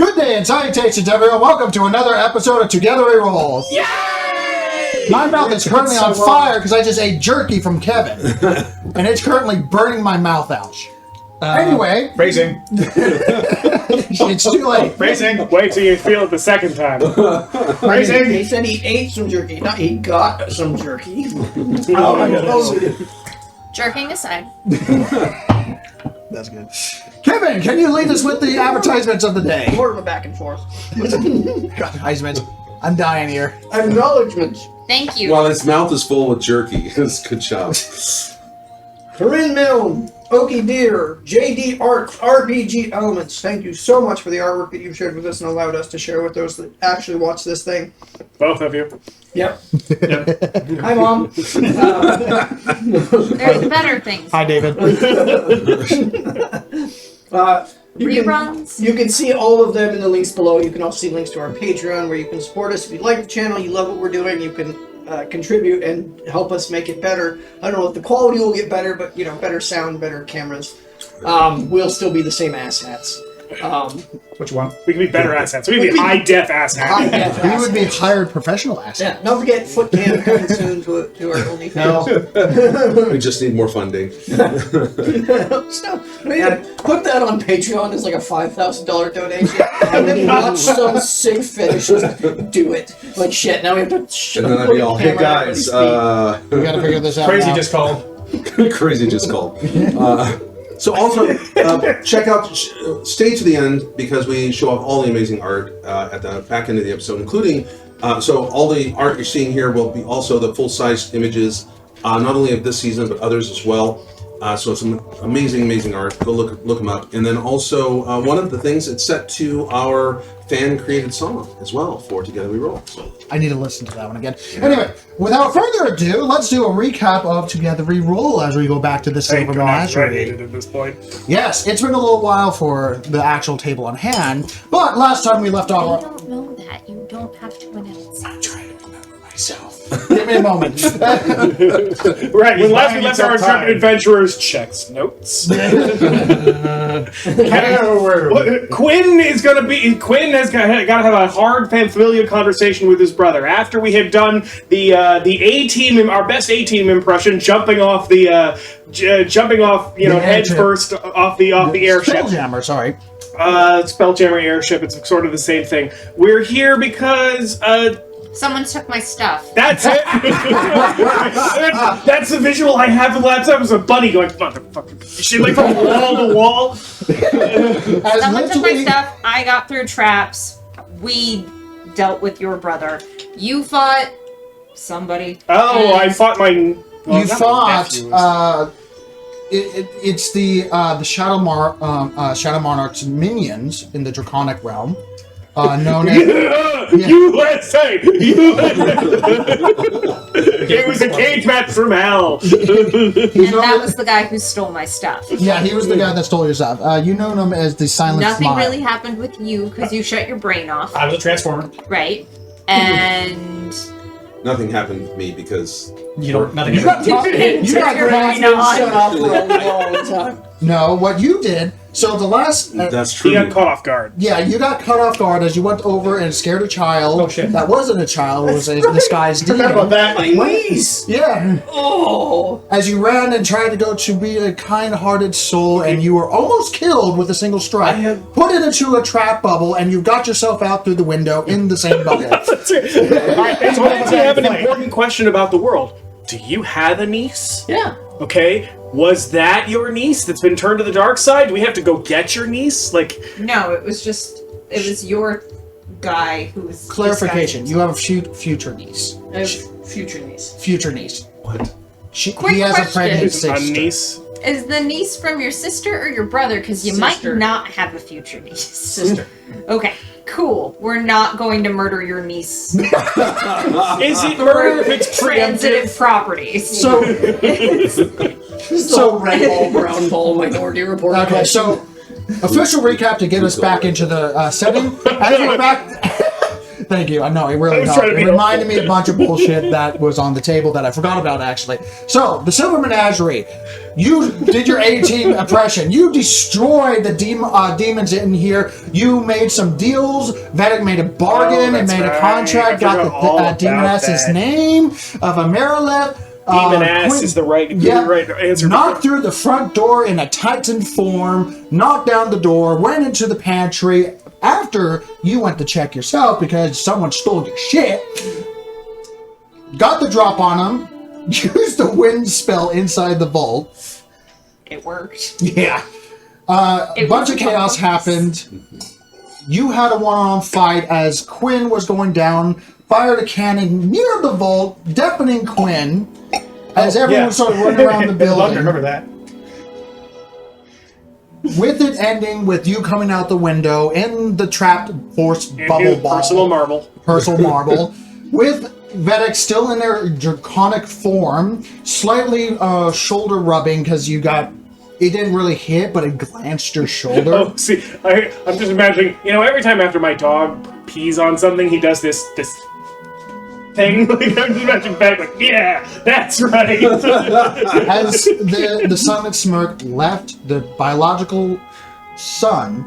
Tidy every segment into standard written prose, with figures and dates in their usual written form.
Good day and salutations, everyone. Welcome to another episode of Togetherwerole. Yay! My mouth is currently on fire because I just ate jerky from Kevin, and it's currently burning my mouth out. Anyway, Phrasing. it's too late. Phrasing. Wait till you feel it the second time. Phrasing. He said he ate some jerky, not he got some jerky. Oh my goodness. Jerking aside. That's good. Kevin, can you lead us with the advertisements of the day? More of a back and forth. Advertisements. I'm dying here. Acknowledgements. Thank you. While his mouth is full with jerky. It's good job. Corinne Milne, Okie Deer, JD Art, RPG Elements. Thank you so much for the artwork that you've shared with us and allowed us to share with those that actually watch this thing. Both of you. Yep. Yep. Hi, Mom. There's better things. Hi, David. Reruns. You can see all of them in the links below. You can also see links to our Patreon where you can support us. If you like the channel, you love what we're doing, you can contribute and help us make it better. I don't know if the quality will get better, but you know, better sound, better cameras. We'll still be the same asshats. Which one? We can be better assets. We can be high-def assets. We would be hired professional assets. Yeah, don't forget Footcam coming soon to our OnlyFans. No. We just need more funding. So, put that on Patreon as like a $5,000 donation, and then watch some sick fetish just do it. Like shit. Now we have to. And then I'd be all, hey guys, We gotta figure this out. Crazy now. just called. crazy just called. So also, check out, stay to the end because we show off all the amazing art at the back end of the episode, including, so all the art you're seeing here will be also the full-size images, not only of this season, but others as well. So some amazing, amazing art. Go look them up. And then also, one of the things, it's set to our fan-created song as well for Together We Roll. So. I need to listen to that one again. Anyway, without further ado, let's do a recap of Together We Roll as we go back to the Silver Menagerie. At this point. Yes, it's been a little while for the actual table on hand, but last time we left I off... don't know that. You don't have to announce. I'm trying to remember myself. Give me a moment. Right, when last we left our intrepid adventurers, checks notes. Quinn has got to have a hard familial conversation with his brother after we had done the A-team, our best A-team impression, jumping off head first off the airship. Spelljammer, sorry. Spelljammer airship. It's sort of the same thing. We're here because Someone took my stuff. that's it. That's the visual I have of the laptop. It was a bunny going, motherfucker. Shit, like from wall to wall. Someone took my stuff. I got through traps. We dealt with your brother. You fought somebody. Oh, I fought my... You fought... It's the Shadow Monarch's minions in the Draconic realm. Known as... USA! It was a cage match from hell. And that was the guy who stole my stuff. Yeah, he was the guy that stole your stuff. You know him as the Silent Nothing Smile. really happened with you because you shut your brain off. I was a transformer. Right? And... Nothing happened with me because... Nothing You got caught. You got Your caught. brain on. Shut up for a long time. No, what you did... So the last... That's true. He got caught off guard. Yeah, you got caught off guard as you went over and scared a child. Oh, shit. That wasn't a child, it was a disguised demon. Forgot about that. My knees. Yeah. Oh. As you ran and tried to go to be a kind-hearted soul, and you were almost killed with a single strike. Put it into a trap bubble, and you got yourself out through the window in the same bubble. So I have an important question about the world. Do you have a niece? Yeah. Okay. Was that your niece that's been turned to the dark side? Do we have to go get your niece? Like, No, it was your guy who was... Clarification, you have a future niece. Future niece. Future niece. What? Quick He has a question. pregnant is it a sister. niece? Is the niece from your sister or your brother? Because you Sister. might not have a future niece. Sister. Okay, cool. We're not going to murder your niece. Is it murder if it's Transitive properties. So, So red ball, brown ball, minority report. okay, so official recap to get us back into the setting. As we're back, Thank you. I know it really I was helped. trying to It be reminded me helpful. of a bunch of bullshit that was on the table that I forgot about actually. So the Silver Menagerie, you did your A-team impression. You destroyed the demons in here. You made some deals. Veddick made a bargain and that's made a right. contract. I Got forgot all the about demoness's that. name of Amarylith. Demon ass Quinn- is the right answer. Knocked through the front door in a Titan form, knocked down the door, went into the pantry after you went to check yourself because someone stole your shit. Got the drop on him, used the wind spell inside the vault. It worked. Yeah. A It bunch was of chaos fun. happened. You had a one-on-one fight as Quinn was going down, fired a cannon near the vault, deafening Quinn. As everyone started running around the I'd love building, to remember that. with it ending with you coming out the window in the trapped force bubble ball, Personal marble. personal marble, with Veddick still in their draconic form, slightly shoulder rubbing because you got it didn't really hit, but it glanced your shoulder. Oh, see, I'm just imagining. Every time after my dog pees on something, he does this thing. Like, I'm just imagining back, like, yeah, that's right. As the Silent Smirk left the biological son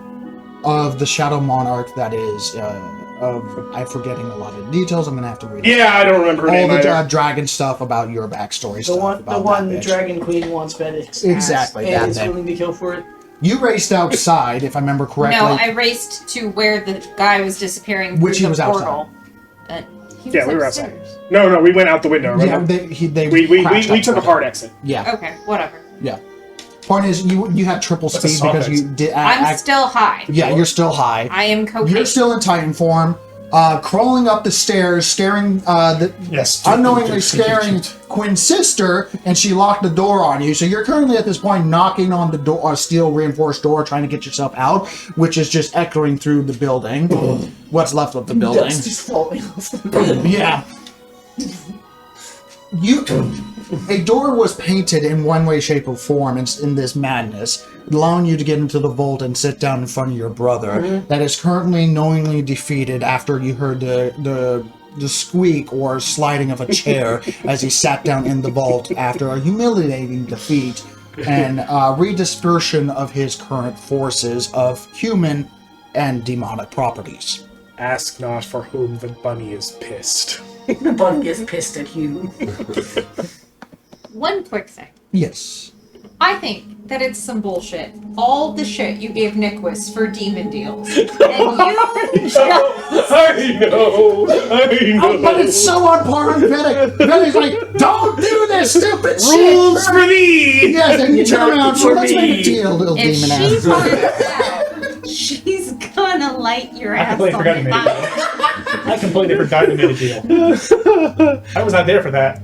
of the Shadow Monarch, that is, I'm forgetting a lot of details. I'm gonna have to read Yeah, I don't remember her all name the either. dragon stuff about your backstory. The stuff one, about the one that bitch. Dragon Queen wants Veddick's Exactly, ass that and is thing. willing to kill for it. You raced outside, if I remember correctly. No, I raced to where the guy was disappearing Which he through was the outside. portal. He was Yeah, we were outside. upstairs. No, we went out the window. yeah, Remember? they we crashed took a outside. hard exit. Yeah, Okay, whatever. yeah. Point is, you had triple What's a speed soft because you exit? did. I'm still high. Yeah, you're still high. I am cocaine. You're still in Titan form, crawling up the stairs, staring, Yes. unknowingly scaring Quinn's sister, and she locked the door on you. So you're currently at this point knocking on the door, steel reinforced door, trying to get yourself out, which is just echoing through the building. What's left of the building? Dust is falling off the building. Yeah. A door was painted in one way, shape, or form in this madness, allowing you to get into the vault and sit down in front of your brother that is currently knowingly defeated after you heard the squeak or sliding of a chair as he sat down in the vault after a humiliating defeat and redispersion of his current forces of human and demonic properties. Ask not for whom the bunny is pissed. The bunny is pissed at you. One quick thing. Yes. I think that it's some bullshit. All the shit you gave Nicholas for demon deals. And you just... I know. Oh, but it's so on par on Veddick. Veddick's like, don't do this stupid Rules shit. for thee. Yes, and you turn around, so for let's make a me. deal, little If demon she ass. finds out, she's gonna light your ass on completely forgot you made fire. I completely forgot you made a deal. I was not there for that.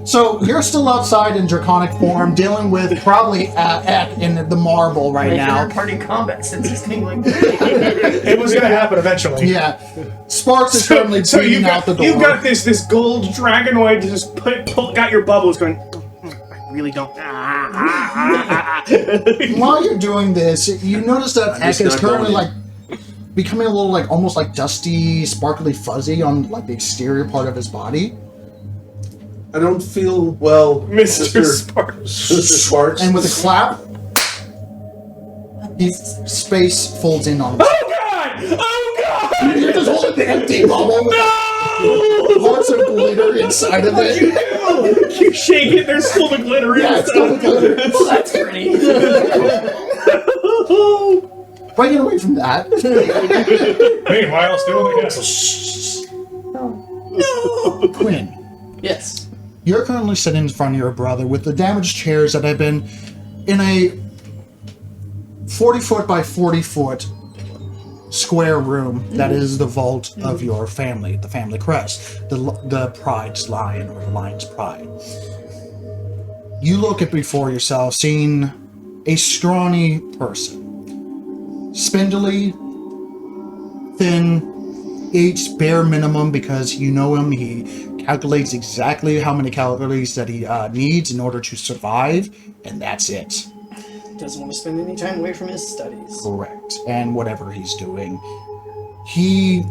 So you're still outside in draconic form, dealing with probably Eck in the marble right Making our now. party combat since he's thing like It was going to happen eventually. Yeah. Sparks is currently beating out the door. you've got this gold dragonoid just got your bubbles going. I really don't. While you're doing this, you notice that Eck just is not currently going like becoming a little like almost like dusty, sparkly fuzzy on like the exterior part of his body. I don't feel well, Mr. Sparks. Mr. Sparks. And with a clap, space folds in on him. Oh God! Oh God! You're just holding the empty bubble with lots of glitter inside of it. You shake it, there's still the glitter Yeah, it's still the glitter. well, that's pretty. If I get away from that. Meanwhile, still in the castle. Quinn, Yes. you're currently sitting in front of your brother with the damaged chairs that have been in a 40-foot by 40-foot square room that is the vault of your family, the family crest, the pride's lion or the lion's pride. You look at before yourself, seeing a scrawny person. Spindly, thin, eats bare minimum because you know him. He calculates exactly how many calories that he needs in order to survive, and that's it. Doesn't want to spend any time away from his studies. Correct. And whatever he's doing. He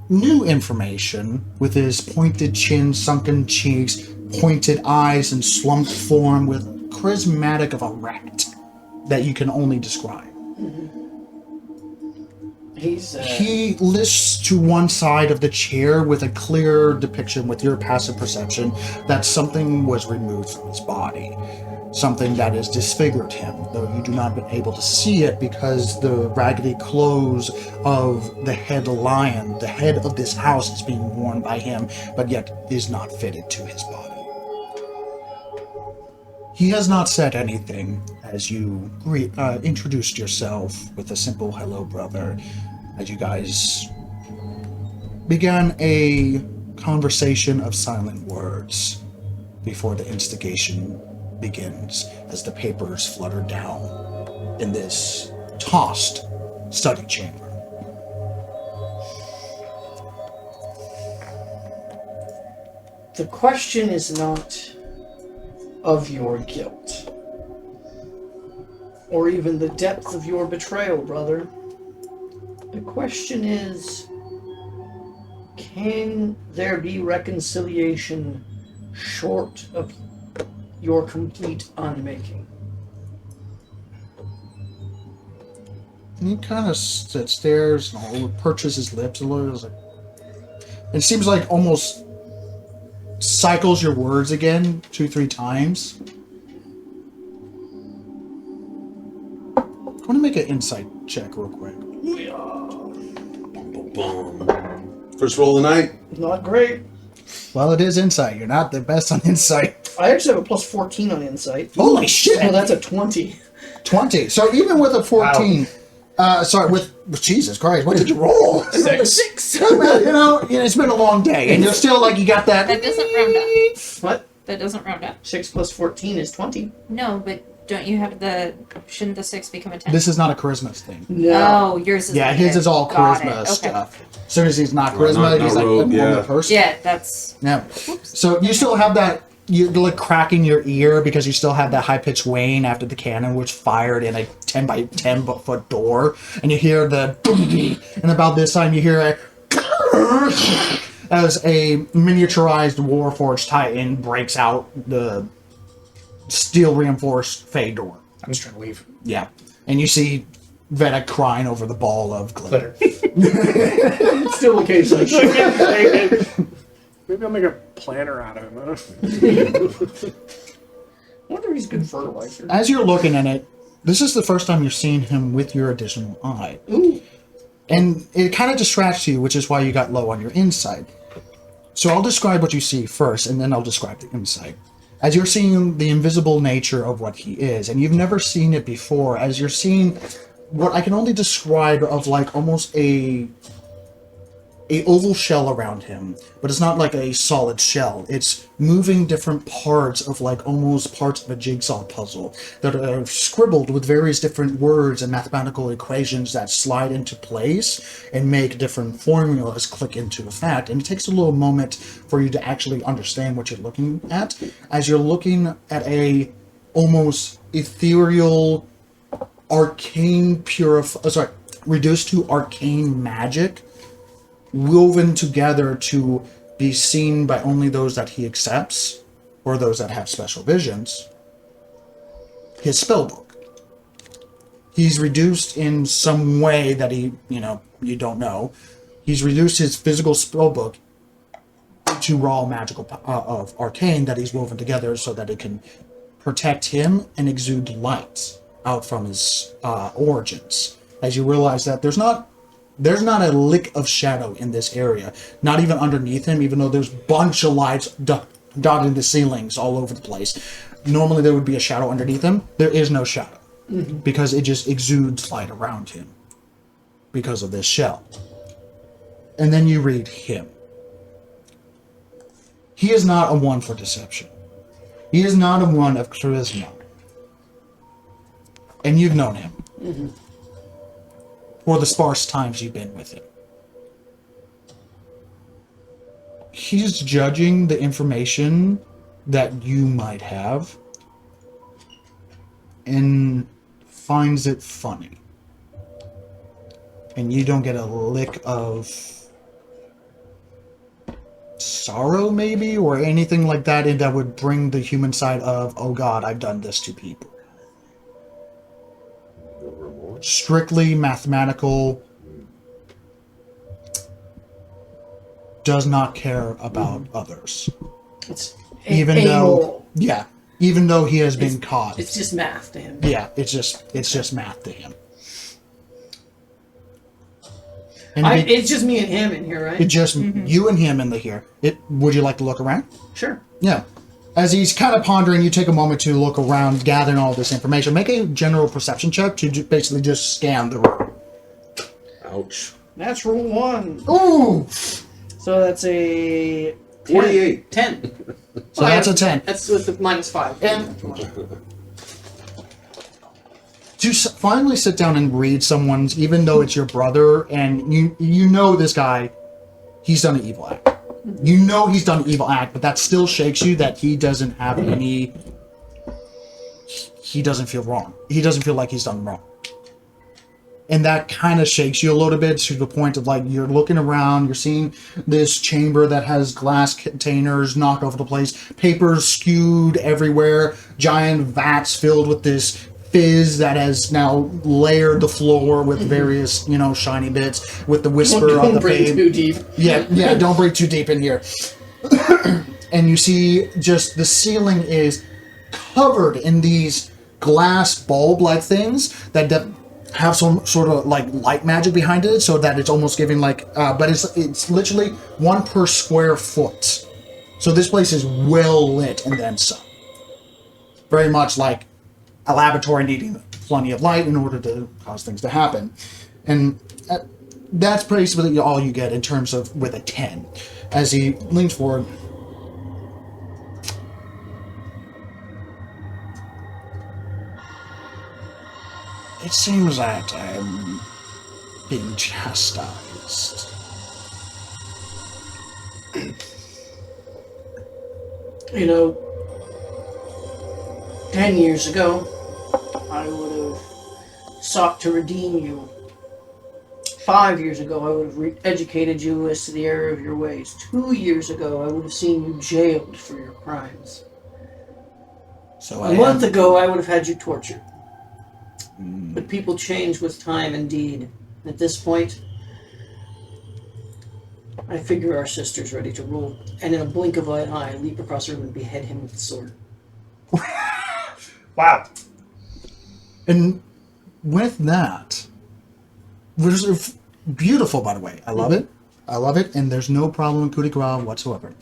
knew information with his pointed chin, sunken cheeks, pointed eyes, and slumped form with charismatic of a rat that you can only describe. He lists to one side of the chair with a clear depiction with your passive perception that something was removed from his body. Something that has disfigured him, though you do not be able to see it because the raggedy clothes of the head lion, the head of this house, is being worn by him, but yet is not fitted to his body. He has not said anything as you introduced yourself with a simple hello, brother, as you guys began a conversation of silent words before the instigation begins as the papers flutter down in this tossed study chamber. The question is not of your guilt, or even the depth of your betrayal, brother. The question is, can there be reconciliation short of your complete unmaking? And he kind of stares and perches his lips a little. Like, it seems like almost cycles your words again 2-3 times. I want to make an insight check real quick. First roll of the night. Not great. Well, it is insight. You're not the best on insight. I actually have a plus 14 on insight. Holy shit! So that's a 20. 20. So even with a 14, with Jesus Christ, what did you roll? I rolled a 6. Well, it's been a long day, and you're still like, you got that. That doesn't round up. What? That doesn't round up. 6 plus 14 is 20. No, but don't you have shouldn't the 6 become a 10? This is not a charisma thing. No. Oh, yours is. Yeah, his is all charisma stuff. As soon as he's not charisma, not he's like rogue, a normal person. Yeah, that's. Yeah. So you still have that, you're like cracking your ear because you still have that high-pitched whine after the cannon, which fired in a 10 by 10 foot door. And you hear the... And about this time you hear a... As a miniaturized Warforged Titan breaks out the steel-reinforced Fey door. I'm just trying to leave. Yeah. And you see Veddick crying over the ball of glitter. It's still the case. Like, Maybe I'll make a planner out of him. I wonder if he's good fertilizer. As you're looking at it, this is the first time you're seeing him with your additional eye. Ooh. And it kind of distracts you, which is why you got low on your insight. So I'll describe what you see first, and then I'll describe the insight. As you're seeing the invisible nature of what he is, and you've never seen it before, as you're seeing what I can only describe of like almost a oval shell around him, but it's not like a solid shell. It's moving different parts of like almost parts of a jigsaw puzzle that are scribbled with various different words and mathematical equations that slide into place and make different formulas click into effect. And it takes a little moment for you to actually understand what you're looking at, as you're looking at a almost ethereal, arcane reduced to arcane magic, woven together to be seen by only those that he accepts or those that have special visions. His spellbook. He's reduced in some way that you don't know. He's reduced his physical spellbook to raw magical of arcane that he's woven together so that it can protect him and exude light out from his origins. As you realize that there's not a lick of shadow in this area, not even underneath him, even though there's a bunch of lights dotting the ceilings all over the place. Normally there would be a shadow underneath him. There is no shadow because it just exudes light around him because of this shell. And then you read him. He is not a one for deception. He is not a one of charisma. And you've known him. For the sparse times you've been with him. He's judging the information that you might have and finds it funny. And you don't get a lick of sorrow, maybe, or anything like that, and that would bring the human side of, oh God, I've done this to people. Strictly mathematical, does not care about others. It's Even amoral. even though he has been caught. It's just math to him. Yeah, it's just math to him. And It's just me and him in here, right? it's just you and him in the here. Would you like to look around? Sure. Yeah. As he's kind of pondering, you take a moment to look around, gathering all this information. Make a general perception check to basically just scan the room. Ouch. Natural 1. Ooh! So that's a 10. 48. 10. So that's a 10. That's with the -5. And to finally sit down and read someone's, even though it's your brother, and you know this guy, he's done an evil act. You know he's done an evil act, but that still shakes you that he doesn't have any... He doesn't feel wrong. He doesn't feel like he's done wrong. And that kind of shakes you a little bit to the point of, like, you're looking around, you're seeing this chamber that has glass containers knocked over the place, papers skewed everywhere, giant vats filled with this fizz that has now layered the floor with various, shiny bits, with the whisper of the Don't breathe fame. too deep. Yeah, don't breathe too deep in here. And you see just the ceiling is covered in these glass bulb-like things that have some sort of like light magic behind it, so that it's almost giving like, but it's literally 1 per square foot. So this place is well lit and then some. Very much like a laboratory needing plenty of light in order to cause things to happen. And that's basically all you get in terms of with a 10. As he leans forward. It seems that I'm being chastised. You know, 10 years ago, I would have sought to redeem you. 5 years ago, I would have educated you as to the error of your ways. 2 years ago, I would have seen you jailed for your crimes. So A month ago, I would have had you tortured. But people change with time, indeed. At this point, I figure our sister's ready to rule. And in a blink of an eye, leap across the room and behead him with the sword. Wow. And with that, which is beautiful, by the way. I love it. I love it. And there's no problem with coup de grace whatsoever.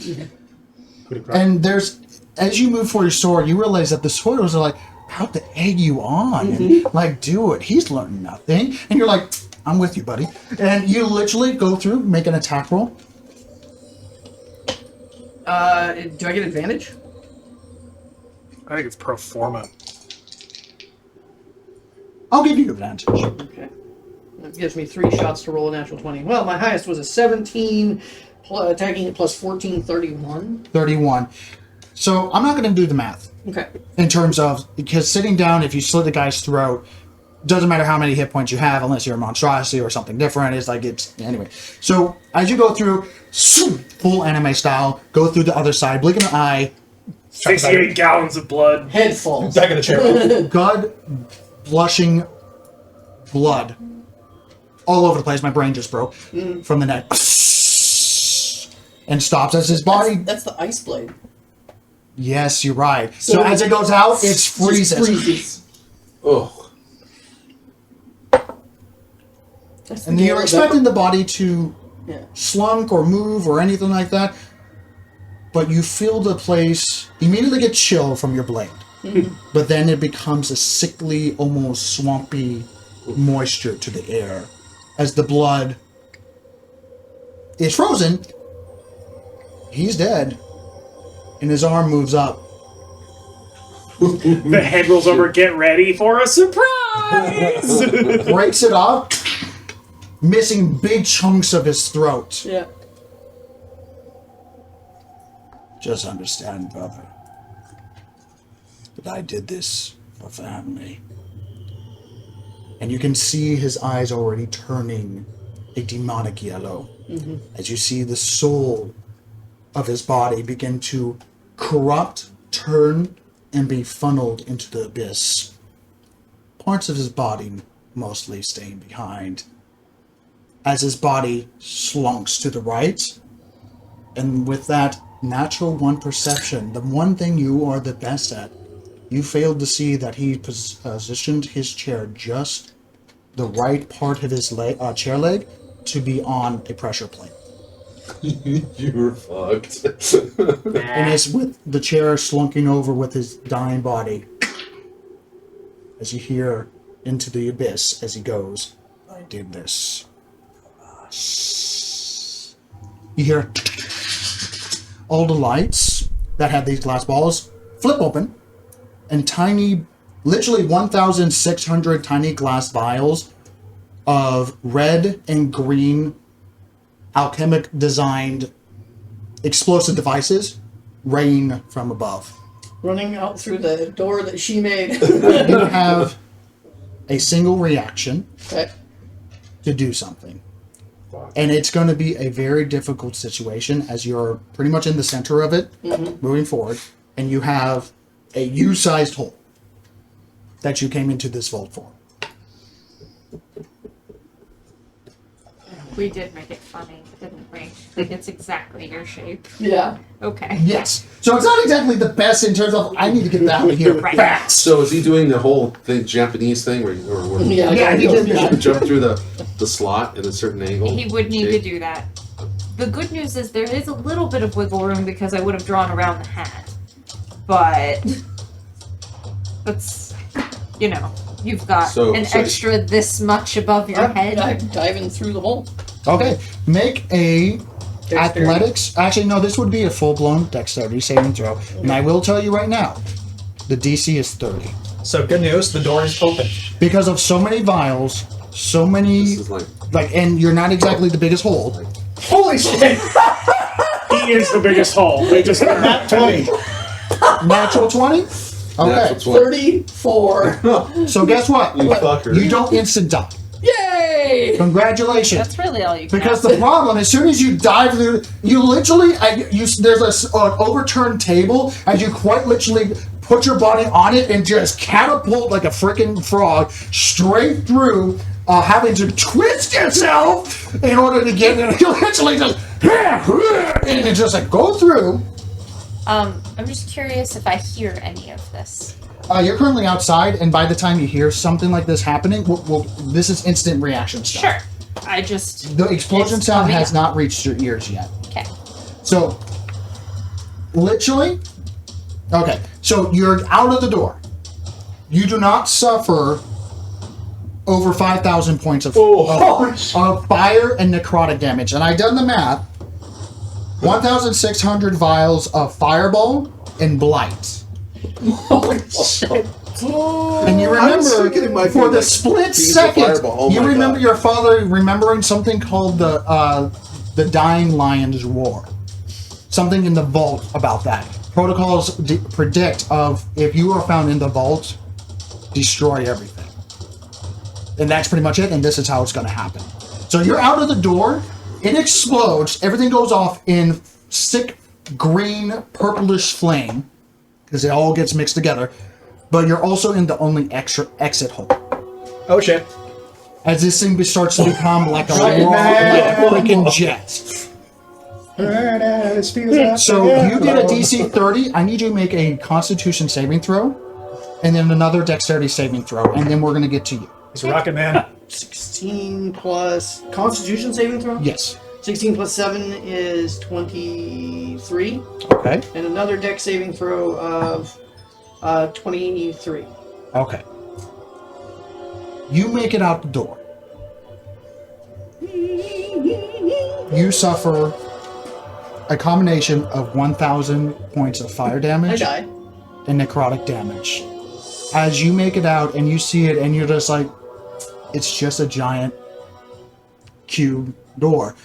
And there's, as you move for your sword, you realize that the sword was like, about to egg you on. And like, do it. He's learned nothing. And you're like, I'm with you, buddy. And you literally go through, make an attack roll. Do I get advantage? I think it's pro forma. I'll give you advantage. Okay. That gives me 3 shots to roll a natural 20. Well, my highest was a 17, attacking it plus 14, 31. 31. So I'm not going to do the math. Okay. In terms of, because sitting down, if you slit the guy's throat, doesn't matter how many hit points you have, unless you're a monstrosity or something different. It's like, anyway. So as you go through, full anime style, go through the other side, blink in the eye, 68 gallons of blood. Head falls. Back in the chair. God blushing blood all over the place. My brain just broke from the neck. And stops as his body. That's the ice blade. Yes, you're right. So as it goes out, it freezes. Oh. And you're expecting the body to slunk or move or anything like that, but you feel the place immediately get chill from your blade. But then it becomes a sickly, almost swampy moisture to the air as the blood is frozen. He's dead. And his arm moves up. The head rolls over, get ready for a surprise! Breaks it off, missing big chunks of his throat. Yeah. Just understand, brother, that I did this for family. And you can see his eyes already turning a demonic yellow. As you see the soul of his body begin to corrupt, turn, and be funneled into the abyss. Parts of his body mostly staying behind. As his body slunks to the right, and with that natural one perception, the one thing you are the best at, you failed to see that he positioned his chair just the right part of his chair leg to be on a pressure plate. You were fucked. And it's with the chair slunking over with his dying body. As you hear into the abyss as he goes, I did this. You hear all the lights that have these glass balls flip open, and tiny, literally 1,600 tiny glass vials of red and green alchemic designed explosive devices rain from above. Running out through the door that she made. You have a single reaction Okay. to do something. And it's going to be a very difficult situation as you're pretty much in the center of it, moving forward, and you have a U-sized hole that you came into this vault for. We did make it funny, didn't we? Like it's exactly your shape. Yeah. Okay. Yes. So it's not exactly the best in terms of, I need to get that out of here Right. fast. So is he doing the whole thing, Japanese thing where Yeah, he did that. you jump through the slot at a certain angle? He would need to do that. The good news is there is a little bit of wiggle room because I would have drawn around the hat. But that's, you've got So extra this much above your head. I'm diving through the hole. Okay. Make a Dexterity. athletics. Actually, no, this would be a full-blown dexterity saving throw. And I will tell you right now, the DC is 30. So good news, the door is open. Because of so many vials, so many, This is like and you're not exactly the biggest hole. Holy shit! He is the biggest hole. They just Not 20. Natural 20? Okay. that's what 34. So guess what? you fucker. You don't instant die. Yay! Congratulations. That's really all you can Because ask. the problem, as soon as you dive through, you literally, there's an overturned table, and you quite literally put your body on it and just catapult like a freaking frog straight through, having to twist yourself in order to get it. You literally just, and it just like go through. I'm just curious if I hear any of this. You're currently outside, and by the time you hear something like this happening, this is instant reaction stuff. Sure. I just... The explosion It's sound coming has up. not reached your ears yet. Okay. So, literally, okay, so you're out of the door. You do not suffer over 5,000 points of fire and necrotic damage. And I done the math. 1,600 vials of fireball and blight. Holy shit. And you I was remember, thinking it might for be the like split piece of second, fireball. Oh you my remember God. your father remembering something called the Dying Lion's Roar. Something in the vault about that. Protocols predict of if you are found in the vault, destroy everything. And that's pretty much it, and this is how it's going to happen. So you're out of the door, it explodes, everything goes off in sick green, purplish flame, because it all gets mixed together, but you're also in the only extra exit hole. Oh shit. As this thing starts to become like a freaking jet. So you did a DC 30. I need you to make a Constitution saving throw, and then another Dexterity saving throw, and then we're going to get to you. It's Rocket Man. 16 plus Constitution saving throw? Yes. 16 plus 7 is 23. Okay. And another deck saving throw of 23. Okay. You make it out the door. You suffer a combination of 1,000 points of fire I damage die. and necrotic damage. As you make it out and you see it and you're just like, it's just a giant cube door.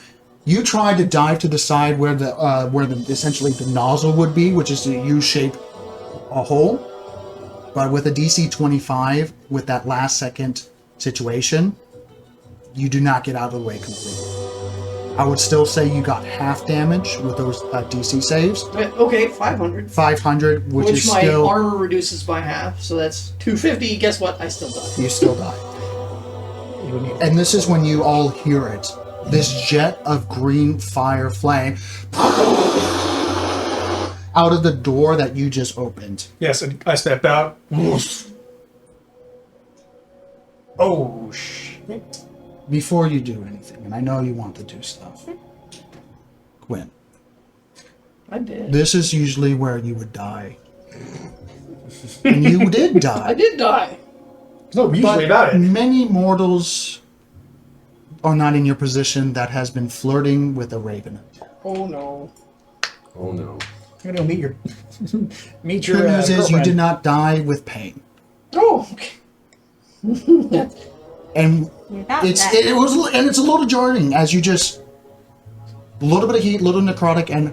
You tried to dive to the side where the essentially the nozzle would be, which is the U-shaped hole. But with a DC 25, with that last second situation, you do not get out of the way completely. I would still say you got half damage with those DC saves. Okay, 500. 500, which is my still... armor reduces by half, so that's 250. Guess what? I still die. You still die. And this is when you all hear it. This jet of green fire flame out of the door that you just opened. Yes, and I step out. Oh, shit. Before you do anything, and I know you want to do stuff, Quinn, I did. this is usually where you would die. And you did die. I did die. There's no usually about But it. many mortals are not in your position that has been flirting with a raven. Oh no. Oh no. I'm gonna meet your meet your Good news is you girlfriend. did not die with pain. Oh, okay. And it's a little jarring as you just a little bit of heat, a little necrotic, and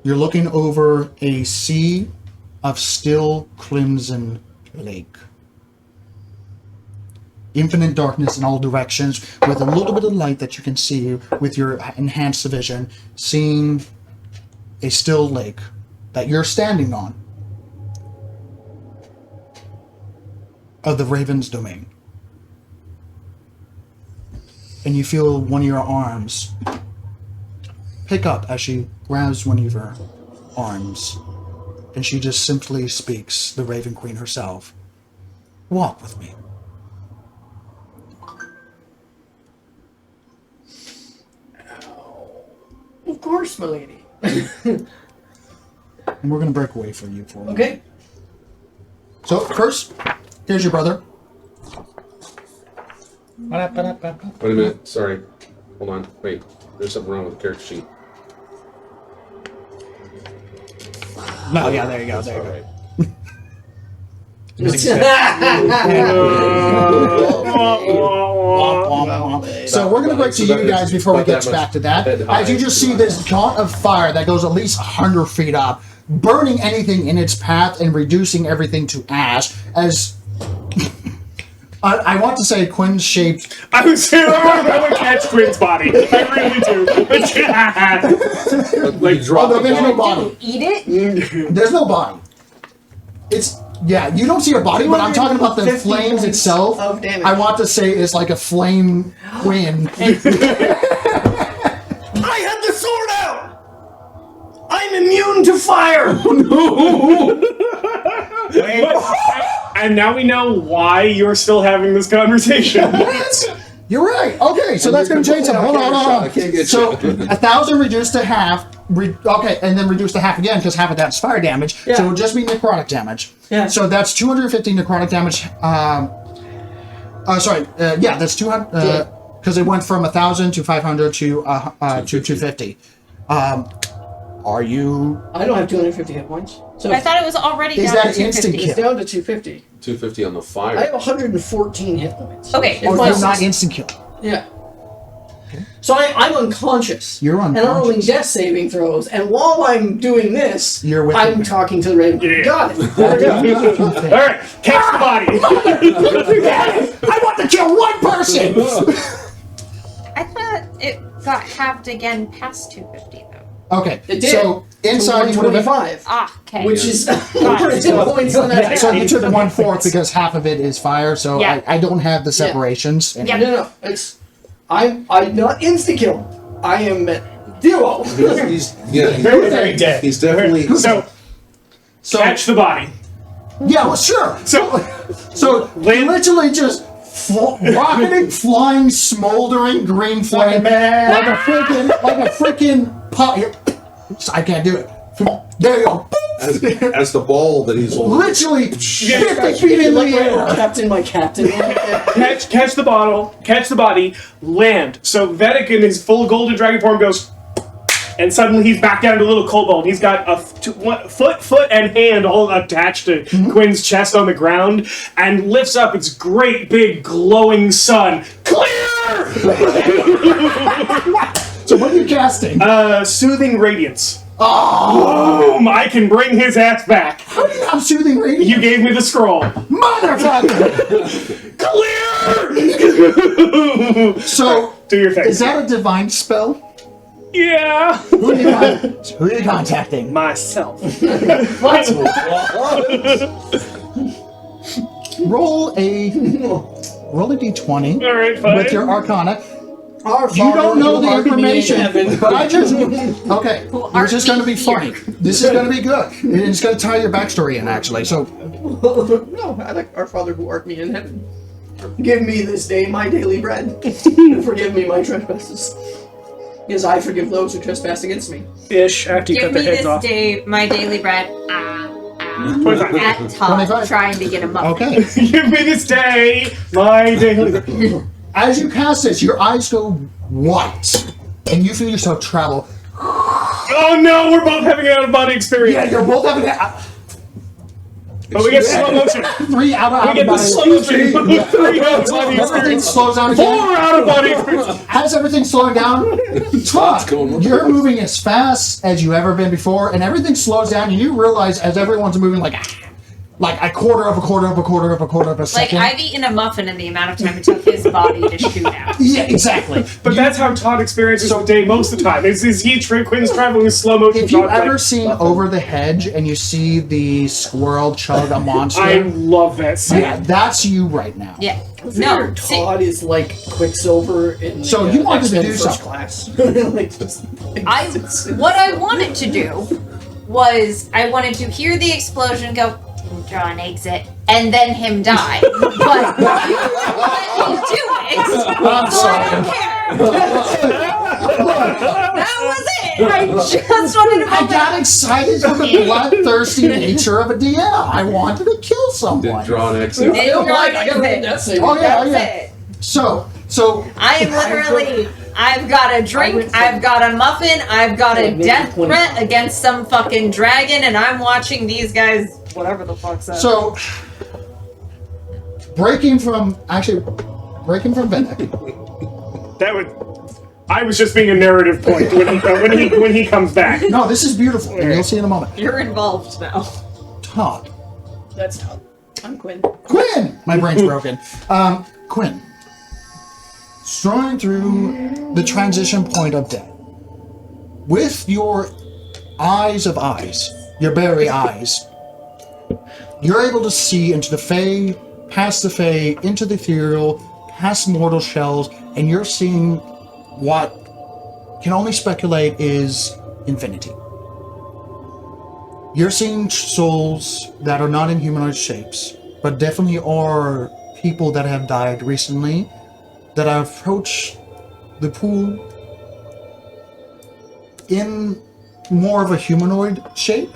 you're looking over a sea of still crimson lake. Infinite darkness in all directions, with a little bit of light that you can see with your enhanced vision, seeing a still lake that you're standing on of the Raven's domain. And you feel one of your arms pick up as she grabs one of your arms, and she just simply speaks, the Raven Queen herself. Walk with me. Of course, my lady. And we're going to break away from you for a moment. Okay. So, first, here's your brother. Wait a minute. Sorry. Hold on. Wait. There's something wrong with the character sheet. No, yeah, there you go. There you All go. right. So we're going to break to you guys before we Not that get much back to that. head As you high. just see this gaunt of fire that goes at least 100 feet up, burning anything in its path and reducing everything to ash. As I want to say, Quinn's shaped. I was going to catch Quinn's body. I really do. Like drop Although there's no the body. Eat it? There's no body. It's you don't see her body, but I'm talking about the 250 flames points itself. of damage. I want to say it's like a flame Quinn. I had the sword out! I'm immune to fire! And now we know why you're still having this conversation. You're right. Okay, so that's going to change something. Hold on, hold I on. can't get So you. 1,000 reduced to half. Okay, and then reduced to half again because half of that's fire damage. Yeah. So it would just be necrotic damage. Yeah. So that's 250 necrotic damage. That's 200 because it went from 1,000 to 500 to 250. Are you? I don't have 250 hit points. So I thought it was already Is down that to instant 250. it's down to 250. 250 on the I fire. have 114 hit points. Okay, If Or my- you're not instant kill? Yeah. So I'm unconscious. You're And I'm rolling unconscious. death saving throws. And while I'm doing this, You're with I'm me. talking to the Raven. Yeah. Got it. There we go. All right, catch the body. I want to kill one person. I thought it got halved again past 250 though. Okay, It did. so inside you would have been. 125. Ah, okay. Which is more hit points than that. So you took 1/4 because half of it is fire. So Yeah. I don't have the separations. Yeah. No. It's I'm not insta kill. I am at 0. He's Very, very dead. He's definitely. So So catch the body. yeah, well, sure. So So literally just rocketing, flying, smoldering green flame like a freaking pot. I can't do it. There you go. as the ball that he's holding. Literally 50 feet in the air. Captain, my captain. catch the body, land. So Veddick in his full golden dragon form goes, and suddenly he's back down to little kobold. He's got a foot, and hand all attached to Quinn's chest on the ground, and lifts up its great big glowing sun. Clear! So what are you casting? Soothing radiance. Oh, Boom! I can bring his ass back. how do you have soothing radiance? You gave me the scroll. Motherfucker! Clear! So, Do your thing. is that a divine spell? Yeah. Who are you contacting? Myself. Roll a d20 All right, fine. with your arcana. Our You don't know the Father who art me in information, heaven. but I just okay. This is going to be funny. This is going to be good. And it's going to tie your backstory in, actually. So, No, I like our Father who art me in heaven. Give me this day my daily bread, and forgive me my trespasses, as I forgive those who trespass against me. Ish, after you Give cut me their heads this off. day my daily bread. 25. At Todd, 25. trying to get him up. okay. Give me this day, my daily. As you cast this, your eyes go white, and you feel yourself travel. Oh no, we're both having an out of body experience. Yeah, you're both having But we get slow motion. 3 out We of get the body. slow motion. 3 out of body Everything experience. slows down 4 again. out of body experience. As everything's slowing down, Todd, you're moving as fast as you've ever been before, and everything slows down, and you realize as everyone's moving like a quarter of a quarter of a quarter of a quarter of a Like, second. I've eaten a muffin in the amount of time it took his body to shoot out. Yeah, exactly. But that's how Todd experiences the day most of the time. Is Quinn's traveling in slow motion. If you've Todd's like, ever seen Over the Hedge and you see the squirrel chug a monster, I love that scene. yeah, that's you right now. Yeah. No, No, see, Todd is like Quicksilver in the, So you wanted to X-Men do First something. Class. Like, just, what I wanted to do was I wanted to hear the explosion, go, draw an exit, and then him die. But you let me do it, I'm so I don't care. That was it. I just wanted to I got excited for the bloodthirsty nature of a DM. I wanted to kill someone. Did draw an exit. Did draw an I gotta read that exit. same. Oh yeah, That's yeah. it. So I am literally, I've got a drink, I've got a muffin, I've got a death threat against some fucking dragon, and I'm watching these guys, whatever the fuck's up. So, breaking from Veddick. That would. I was just being a narrative point when he comes back. No, this is beautiful, and you'll see in a moment. You're involved now. Todd. That's Todd. I'm Quinn. Quinn! My brain's broken. Quinn. Strolling through the transition point of death. With your eyes of eyes, your berry eyes, you're able to see into the Fae, past the Fae, into the ethereal, past mortal shells, and you're seeing what can only speculate is infinity. You're seeing souls that are not in humanoid shapes, but definitely are people that have died recently, that have approached the pool in more of a humanoid shape,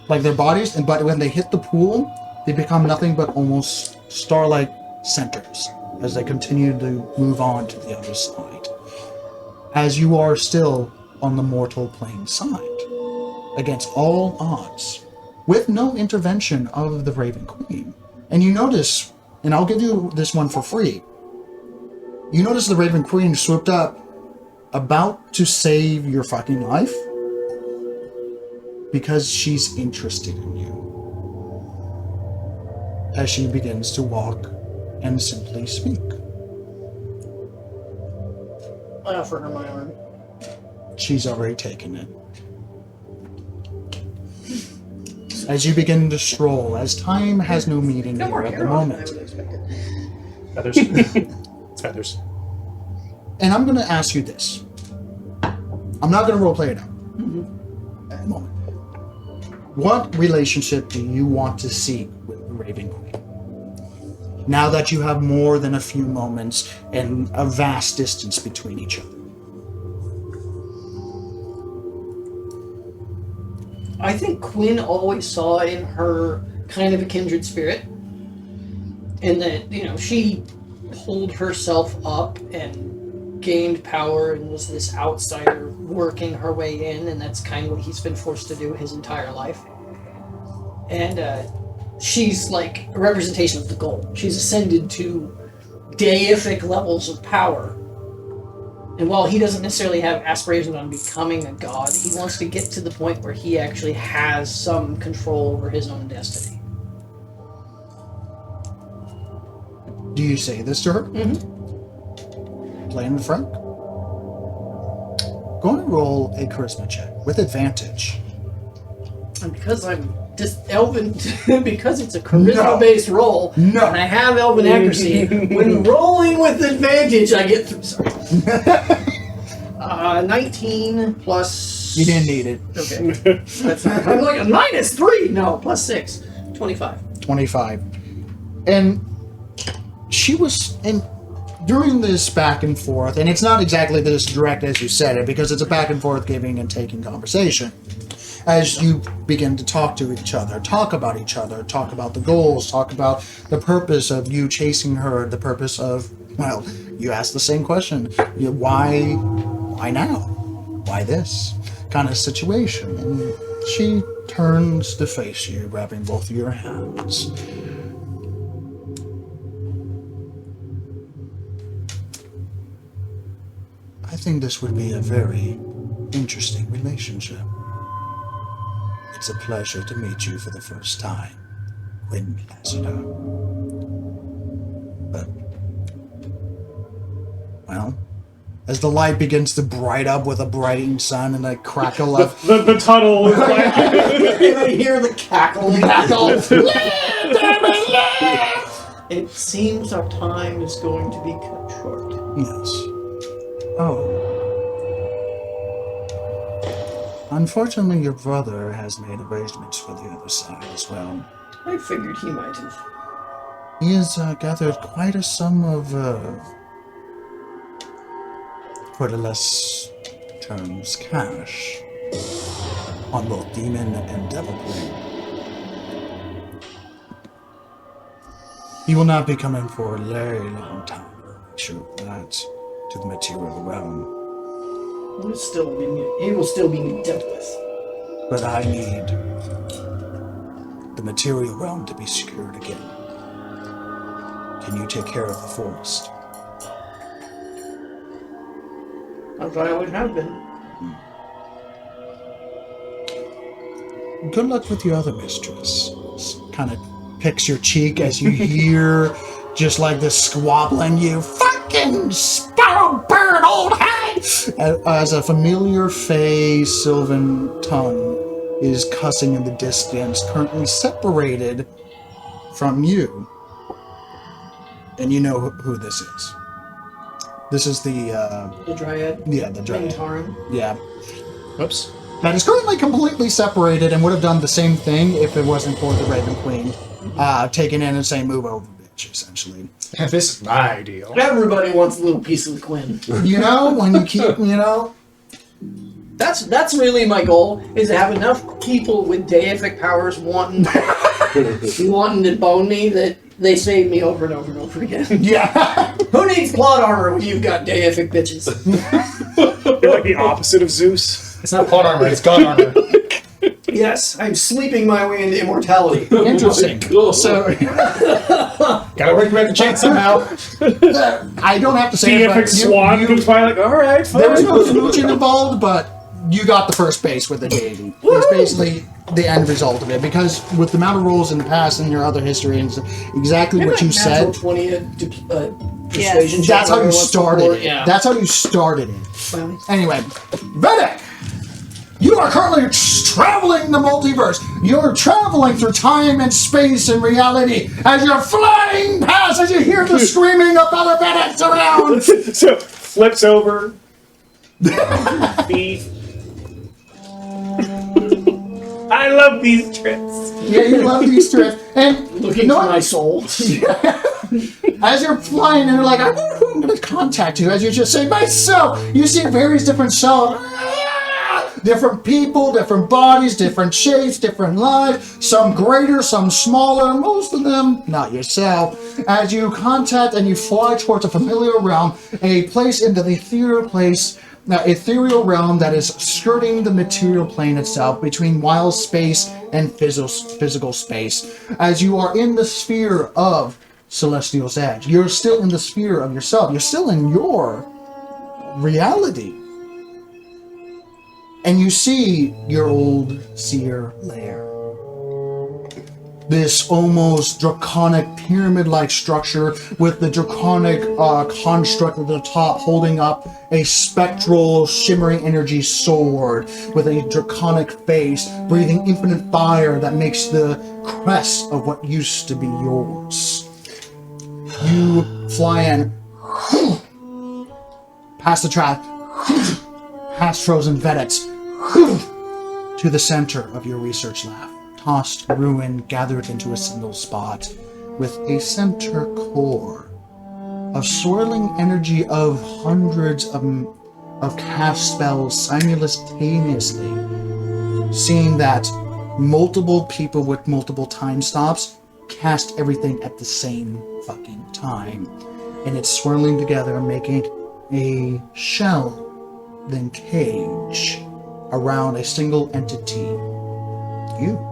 like their bodies, but when they hit the pool, they become nothing but almost star-like centers as they continue to move on to the other side. As you are still on the mortal plane side, against all odds, with no intervention of the Raven Queen. And you notice, and I'll give you this one for free, you notice the Raven Queen swooped up, about to save your fucking life, because she's interested in you. As she begins to walk and simply speak. I offer her my arm. She's already taken it. As you begin to stroll, as time has no meaning No here more at the hair on. I moment. would expect it. Feathers. It's feathers. And I'm going to ask you this. I'm not going to roleplay it out at the moment. What relationship do you want to seek with the Raven Queen? Now that you have more than a few moments and a vast distance between each other. I think Quinn always saw in her kind of a kindred spirit. In that, you know, she pulled herself up and gained power and was this outsider working her way in, and that's kind of what he's been forced to do his entire life. And she's like a representation of the goal. She's ascended to deific levels of power And while he doesn't necessarily have aspirations on becoming a god, he wants to get to the point where he actually has some control over his own destiny. Do you say this to her? Mm-hmm. Playing with Frank? Go and roll a charisma check with advantage. And because I'm just elven, because it's a charisma-based roll, No. and I have elven accuracy, when rolling with advantage, I get through. Sorry. 19 plus. You didn't need it. Okay. That's not, I'm like a -3. No, plus 6. 25. 25. And she was in during this back and forth, and it's not exactly this direct as you said it, because it's a back and forth giving and taking conversation. As you begin to talk to each other, talk about each other, talk about the goals, talk about the purpose of you chasing her, the purpose of, well, you ask the same question. Why now? Why this kind of situation? And she turns to face you, grabbing both of your hands. I think this would be a very interesting relationship. It's a pleasure to meet you for the first time, Quinn Lassiter. But, well, as the light begins to bright up with a brightening sun and a crackle of... The tunnel is like... I hear the cackle. It seems our time is going to be cut short. Yes. Oh. Unfortunately, your brother has made arrangements for the other side as well. I figured he might have. He has gathered quite a sum of, for the less terms, cash on both demon and devil plane. He will not be coming for a very long time. Make sure of that to the material realm. He will still be dealt with. But I need the material realm to be secured again. Can you take care of the forest? I thought I would have been. Good luck with your other mistress. Kind of picks your cheek as you hear just like this squabbling, you fucking sparrow bird old hag! As a familiar fey sylvan tongue is cussing in the distance, currently separated from you. And you know who this is. This is the Dryad. Yeah, the Dryad. Mintaran. Yeah. Whoops. That is currently completely separated and would have done the same thing if it wasn't for the Raven Queen taking in and saying, move over, bitch, essentially. This is my deal. Everybody wants a little piece of the Quinn. You know, when you keep, you know. That's really my goal, is to have enough people with deific powers wanting to bone me that they save me over and over and over again. Yeah. Who needs plot armor when you've got deific bitches? You're like the opposite of Zeus. It's not plot armor, it's god armor. Yes, I'm sleeping my way into immortality. Interesting. So, Gotta work back the chain somehow. I don't have to say it, Deific but swan comes by like, alright, fine. there was no smooching involved, but you got the first base with the deity. It's basically the end result of it, because with the amount of rolls in the past and your other history and exactly what you said, 20 Yes. persuasion. that's how you check, started it. Yeah. That's how you started it. Well, Anyway, Veddick, you are currently traveling the multiverse. You're traveling through time and space and reality as you're flying past, as you hear the screaming of other Veddicks around. So, flips over. Feet. I love these trips. Yeah, you love these trips. And looking for my soul. as you're flying, and you're like, I wonder who I'm going to contact you. As you just say, myself. You see various different selves. Different people, different bodies, different shapes, different lives. Some greater, some smaller. Most of them, not yourself. As you contact and you fly towards a familiar realm, a place into the ethereal realm that is skirting the material plane itself between wild space and physical space. As you are in the sphere of Celestial's Edge, you're still in the sphere of yourself. You're still in your reality. And you see your old seer lair. This almost draconic pyramid-like structure with the draconic construct at the top holding up a spectral, shimmering energy sword with a draconic face, breathing infinite fire that makes the crest of what used to be yours. You fly in, past the trap, past frozen Veddicks, to the center of your research lab. Tossed ruin gathered into a single spot with a center core of swirling energy of hundreds of cast spells simultaneously, seeing that multiple people with multiple time stops cast everything at the same fucking time, and it's swirling together, making a shell then cage around a single entity. You,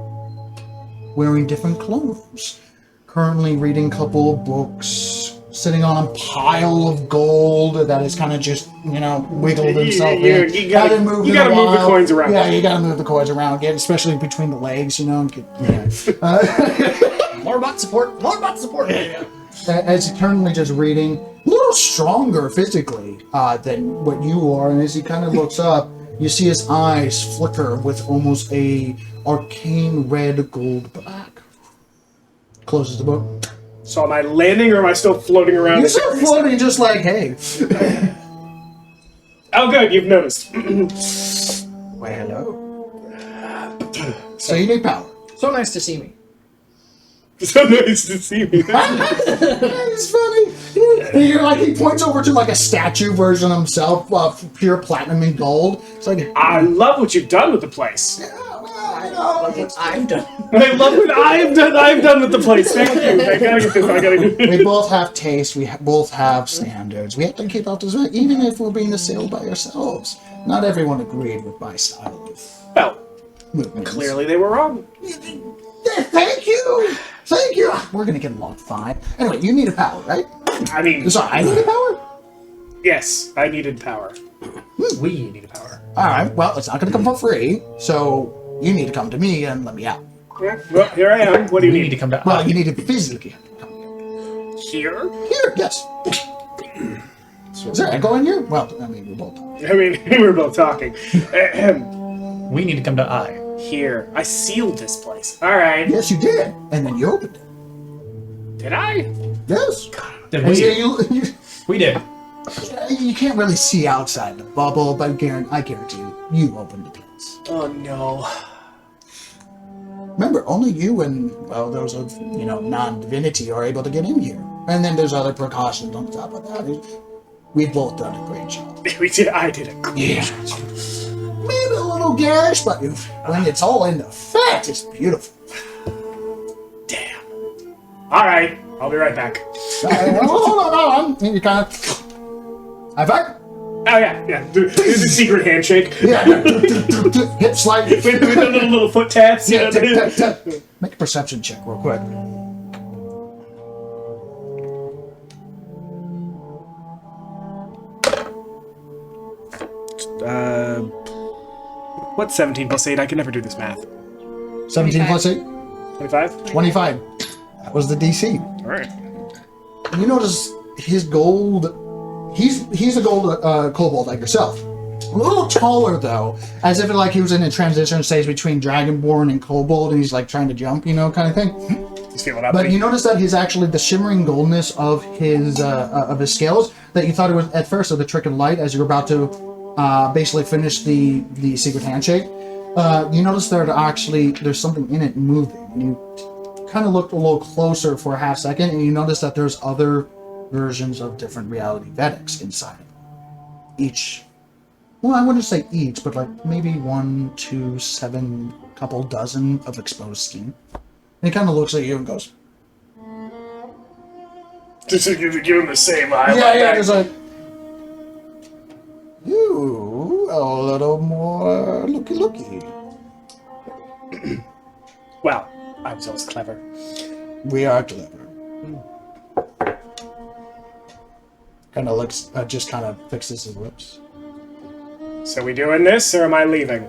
wearing different clothes, currently reading a couple of books, sitting on a pile of gold that is kind of just, wiggled himself in. You gotta move the coins around. Yeah, you gotta move the coins around again, especially between the legs, More bot support. More bot support. Yeah. As he currently just reading, a little stronger physically than what you are, and as he kind of looks up, you see his eyes flicker with almost a arcane red gold black. Closes the book. So am I landing or am I still floating around? You're still floating, just like, hey. Oh, good, you've noticed. Well, hello. So you need power. So nice to see me. So nice to see me. It's funny. You're like, he points over to like a statue version of himself, pure platinum and gold. It's like, I love what you've done with the place. I know. Look what I've done. I love what I've done with the place. Thank you. I gotta get this. We both have taste. We both have standards. We have to keep up this, even if we're being assailed by ourselves. Not everyone agreed with my style of Well, movements. clearly they were wrong. Yeah, thank you. Thank you. We're gonna get along fine. Anyway, you need a power, right? I mean, Sorry, I need a power. yes, I needed power. We need a power. All right. Well, it's not gonna come for free. So you need to come to me and let me out. Well, here I am. What do you We need? need to come to. Well, you need to physically come Here? here. Yes. Is there echo in here? Well, I mean, we're both talking. I mean, we were both talking. We need to come to I. Here. I sealed this place. All right. Yes, you did. And then you opened it. Did I? Yes. Did And so we? We did. you can't really see outside the bubble, but I guarantee you opened the place. Oh, no. Remember, only you and, well, those of, non-divinity are able to get in here. And then there's other precautions on top of that. We've both done a great job. I did a great job. Maybe a little garish, but when it's all in the fat, it's beautiful. Damn. All right. I'll be right back. Hold on. And you kind of... High five? Oh, yeah. Do the secret handshake. Yeah. Hip slide. With the little foot taps. Yeah, tap, tap, tap. Make a perception check real quick. What's 17 plus 8? I can never do this math. 17 plus 8? 25? 25. That was the DC. All right. You notice his gold... He's a gold kobold like yourself. A little taller, though. As if he was in a transition stage between Dragonborn and kobold, and he's like trying to jump, kind of thing. Just feeling up. But you notice that he's actually the shimmering goldness of his scales that you thought it was at first of the trick of light as you're about to basically finish the secret handshake. You notice there's something in it moving. And you kind of looked a little closer for a half second, and you notice that there's other versions of different reality Veddicks inside of them. Each, well, I wouldn't say each, but like maybe 1, 2, 7, couple dozen of exposed skin. And he kind of looks at you and goes, Just to give him the same eye. yeah, just like, you a little more looky. Well, I was always clever. We are clever. Kind of looks, just kind of fixes his lips. So we doing this, or am I leaving?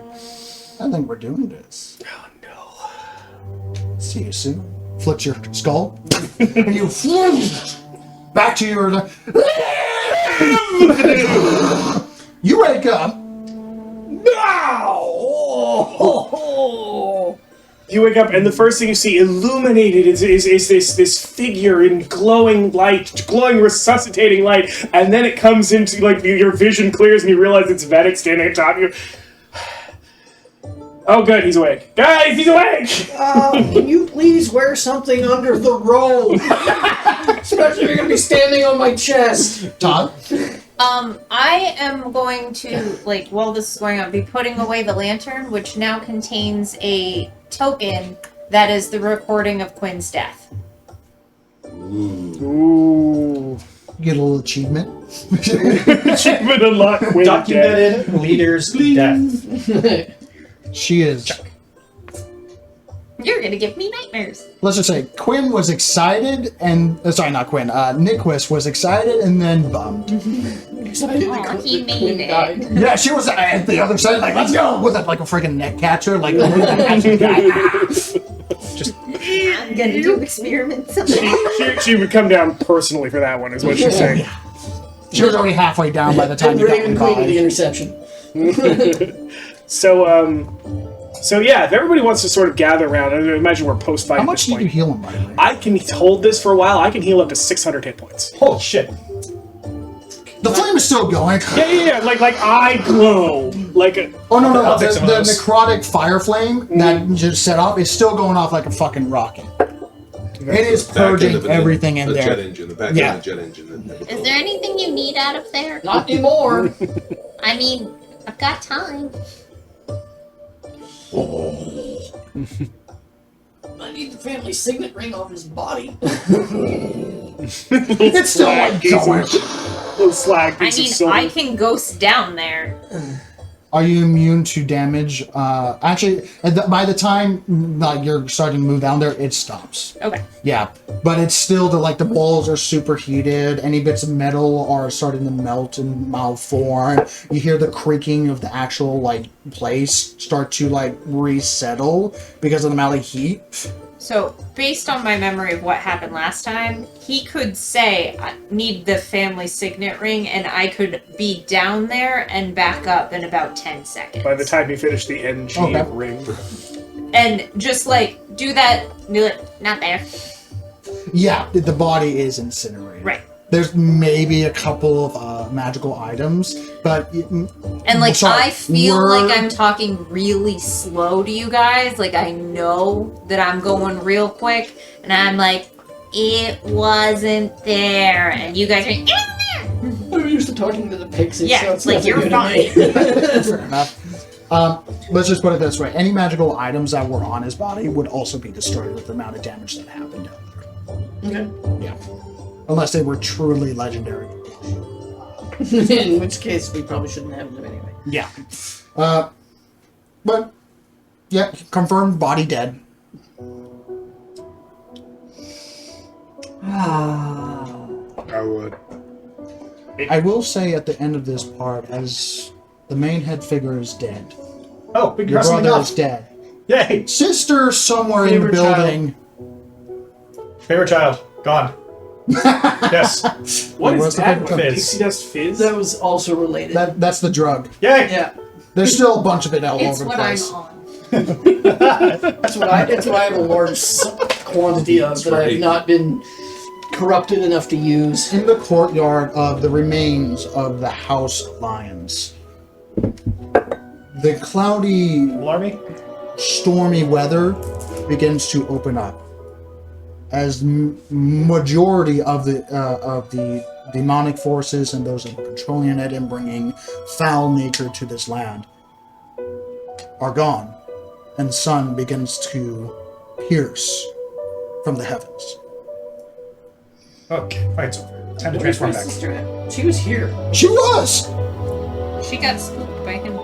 I think we're doing this. Oh no. See you soon. Flicks your skull, and you back to your. You wake up. You wake up, and the first thing you see illuminated is this figure in glowing light, glowing resuscitating light, and then it comes into, like, your vision clears, and you realize it's Veddick standing atop you. Oh, good, he's awake. Guys, he's awake! Can you please wear something under the robe? Especially if you're going to be standing on my chest. Todd. I am going to, like, while this is going on, be putting away the lantern, which now contains a token that is the recording of Quinn's death. Ooh. You get a little achievement. Achievement unlocked. Quinn dead. Documented leader's death. She is. You're gonna give me nightmares. Let's just say Quinn was excited, and sorry, not Quinn. Nyquist was excited and then bummed. Excited Aw, that he made Quinn it. died. Yeah, she was at the other side, like, let's go with it, like a freaking neck catcher, like. Just I'm gonna do experiments. She would come down personally for that one, is what she's saying. she was already halfway down by the time And you got Raven in Queen with the college. interception. So yeah, if everybody wants to sort of gather around, I imagine we're post-fight How at much this do you point. heal him, by the way? I can hold this for a while. I can heal up to 600 hit points. Holy shit. The flame is still going. Yeah. Like I glow. Like a... Oh no, I'll the take some of those. necrotic fire flame that just set off is still going off like a fucking rocket. It is Back end purging of everything in the there. jet engine, the back Yeah. end of the jet engine. Is there anything you need out of there? Not anymore. I mean, I've got time. I need the family signet ring off his body. It's still like going. Little slag I piece of mean, silver. I can ghost down there. Are you immune to damage? Actually, by the time like you're starting to move down there, it stops. Okay. Yeah, but it's still the balls are superheated. Any bits of metal are starting to melt and malform. You hear the creaking of the actual place start to resettle because of the amount of heat. So, based on my memory of what happened last time, he could say, I need the family signet ring, and I could be down there and back up in about 10 seconds. By the time you finish the NG Okay. ring. And just, do that, do it, not there. Yeah, the body is incinerated. Right. There's maybe a couple of magical items, but And, sorry, I feel we're- like I'm talking really slow to you guys. I know that I'm going real quick, and I'm like, it wasn't there. And you guys are like, I'm used to talking to the pixies. Yeah, so it's like, nothing you're new to me. Fair enough. Let's just put it this way: any magical items that were on his body would also be destroyed with the amount of damage that happened down there. Okay. Yeah, unless they were truly legendary. In which case, we probably shouldn't have them anyway. Yeah, but yeah, confirmed body dead. I would. I will say at the end of this part, as the main head figure is dead, Oh, we your crossed something brother off. is dead. Yay! Sister somewhere in the Favorite child. building. Favorite child. Gone. Yes. What Where's is the that? fizz? What, Pixie Dust Fizz? That was also related. That's the drug. Yay! Yeah. There's still a bunch of it all it's over the what I'm place. on. That's what I have a large quantity of that I have right. not been corrupted enough to use. In the courtyard of the remains of the House of Lions, the cloudy, Alarmy? stormy weather begins to open up as majority of the demonic forces and those that are controlling it and bringing foul nature to this land are gone, and the sun begins to pierce from the heavens. Okay, fight's over. Time to Where's transform my back. sister at? She was here. She was. She got spooked by him.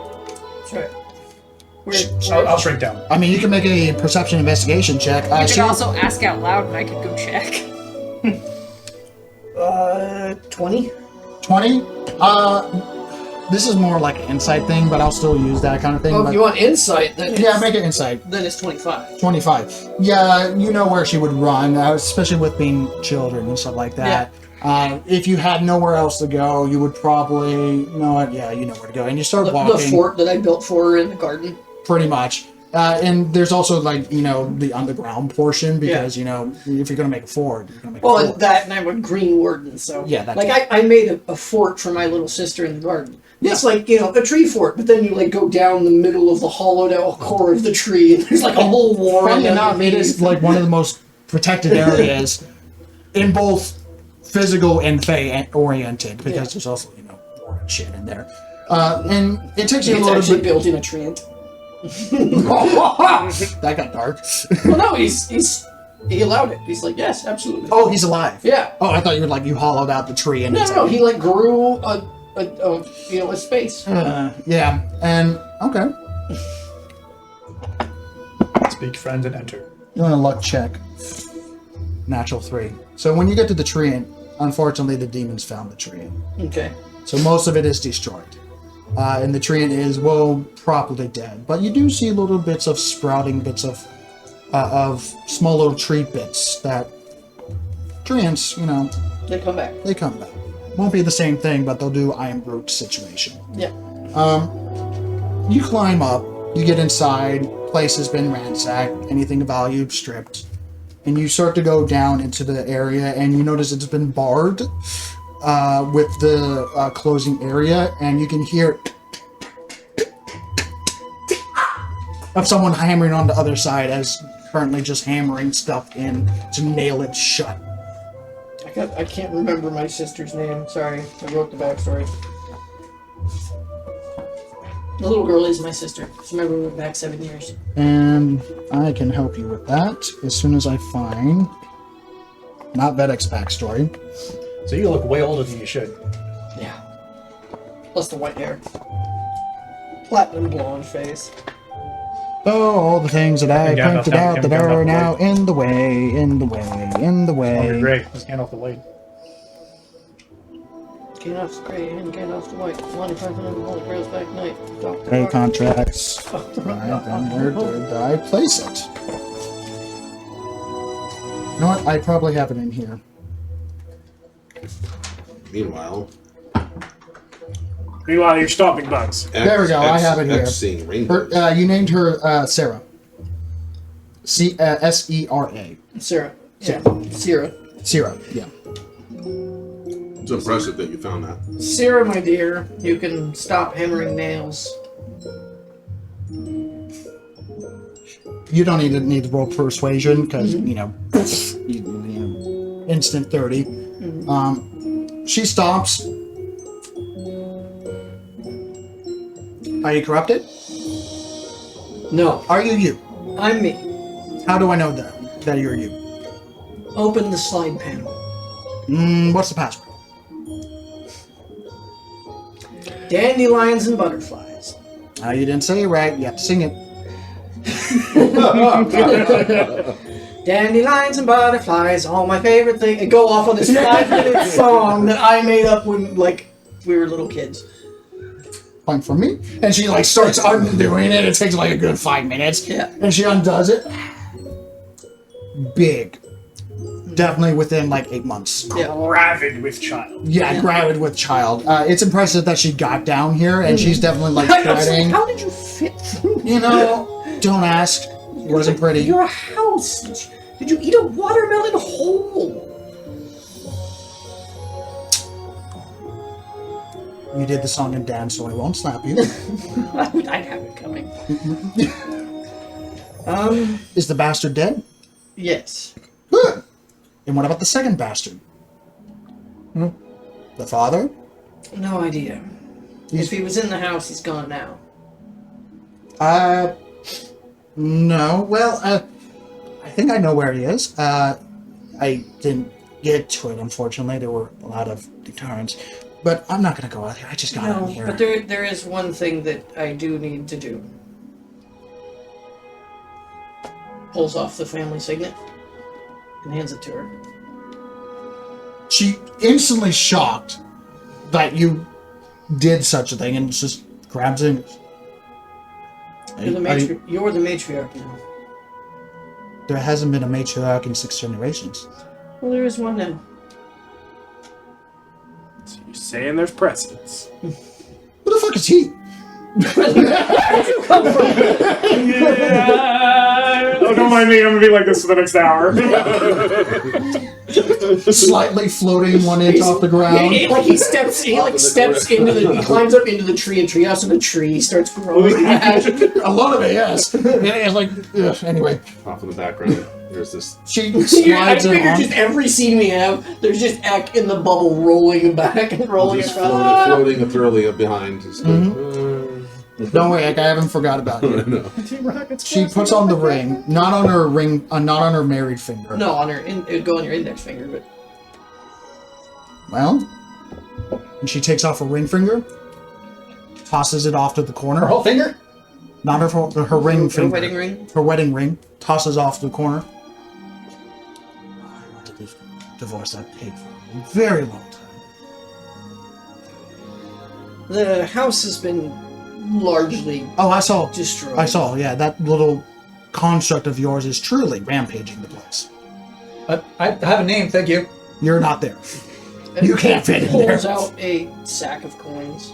That's right. I'll shrink down. I mean, you can make a perception investigation check. You could she- also ask out loud, and I could go check. 20? 20? This is more like an insight thing, but I'll still use that kind of thing. Oh, but if you want insight, then it's, yeah, make it insight. then it's 25. 25. Yeah, you know where she would run, especially with being children and stuff like that. If you had nowhere else to go, you would probably, you know what, yeah, you know where to go. And you start walking. The fort that I built for her in the garden. Pretty much. And there's also, like, you know, the underground portion, because, you know, if you're going to make a fort, you're going to make a Well, fort. that, and I'm a green warden, so... Yeah, that's like, I made a fort for my little sister in the garden. It's like, you know, a tree fort, but then you, like, go down the middle of the hollowed out core of the tree, and there's, like, a whole war. Funny enough, it is, like, one of the most protected areas in both physical and Fey-oriented, because there's also, you know, war and shit in there. And it takes you a It's little actually bit... built in a treant. That got dark. Well, no, he allowed it. He's like, yes, absolutely. Oh, he's alive. Yeah. Oh, I thought you were like, you hollowed out the tree and it's No, like, he, like, grew a space. yeah, and okay. Speak friend and enter. You want a luck check. Natural 3. So when you get to the tree, unfortunately, the demons found the tree. Okay. So most of it is destroyed. And the tree is, well, properly dead. But you do see little bits of sprouting bits of small little tree bits that treants, you know, They come back. they come back. Won't be the same thing, but they'll do Iron Root situation. Yeah. You climb up, you get inside, place has been ransacked, anything of value stripped, and you start to go down into the area, and you notice it's been barred with the closing area, and you can hear of someone hammering on the other side as currently just hammering stuff in to nail it shut. I can't remember my sister's name. Sorry, I wrote the backstory. The little girl is my sister. So remember, we went back 7 years. And I can help you with that as soon as I find not Veddick's backstory. So you look way older than you should. Yeah. Plus the white hair. Platinum blonde face. Oh, all the things that I Gandalf pointed down, out that Gandalf are the now White. in the way, in the way, in the Oh, you're way. great. Let's hand off the blade. Gandalf's grey and Gandalf's the white. 1,500 gold rails back night. Dr. Pay Mark. contracts. Right, then where did I place it? You know what? I probably have it in here. Meanwhile, Meanwhile, you're stomping bugs. There we go, I have it here. Seeing rainbows. You named her Sarah. S-E-R-A. Sarah. Yeah. Sarah. Sarah, yeah. It's impressive that you found that. Sarah, my dear, you can stop hammering nails. You don't need to roll persuasion because you know, instant 30. She stops. Are you corrupted? No, Are you? I'm me. How do I know that you're you? Open the slide panel. What's the password? Dandelions and butterflies. You didn't say it right. You have to sing it. Dandelions and butterflies, all my favorite thing. And go off on this 5-minute song that I made up when, like, we were little kids. Point for me. And she like starts undoing it. It takes like a good 5 minutes. Yeah. And she undoes it. Big. Definitely within like 8 months. Yeah. Gravid with child. Yeah, gravid with child. It's impressive that she got down here, and she's definitely like sweating. How did you fit through? You know, don't ask. It wasn't pretty. Your house. Did you eat a watermelon whole? You did the song and dance, so I won't slap you. I'd have it coming. Is the bastard dead? Yes. Good. And what about the second bastard? The father? No idea. If he was in the house, he's gone now. No. Well, I think I know where he is. I didn't get to it, unfortunately. There were a lot of deterrents. But I'm not going to go out here. I just got in here. But there is one thing that I do need to do. Pulls off the family signet and hands it to her. She instantly shocked that you did such a thing, and just grabs it. You're the matriarch now. There hasn't been a matriarch in 6 generations. Well, there is one now. So you're saying there's precedence. Who the fuck is he? Oh, don't mind me. I'm gonna be like this for the next hour. Slightly floating 1 inch off the ground. He climbs up into the tree, and treehouse in the tree starts growing. A lot of it, yes. And it's like, ugh, anyway. Off in the background, there's this. She I slides it figure on. just every scene we have, there's just Eck in the bubble rolling back and rolling Just across. floating thoroughly behind. Just going, Don't worry, I haven't forgot about you. no. She puts on the ring, not on her ring, not on her married finger. No, on her, it would go on your index finger, but Well, and she takes off her ring finger, tosses it off to the corner. Her whole finger? Not her ring her finger. wedding ring. Her wedding ring. Tosses off to the corner. I wanted to divorce that pig for a very long time. The house has been largely Oh, I saw. destroyed. I saw. Yeah, that little construct of yours is truly rampaging the place. I have a name, thank you. You're not there. You can't fit in there. Pulls out a sack of coins.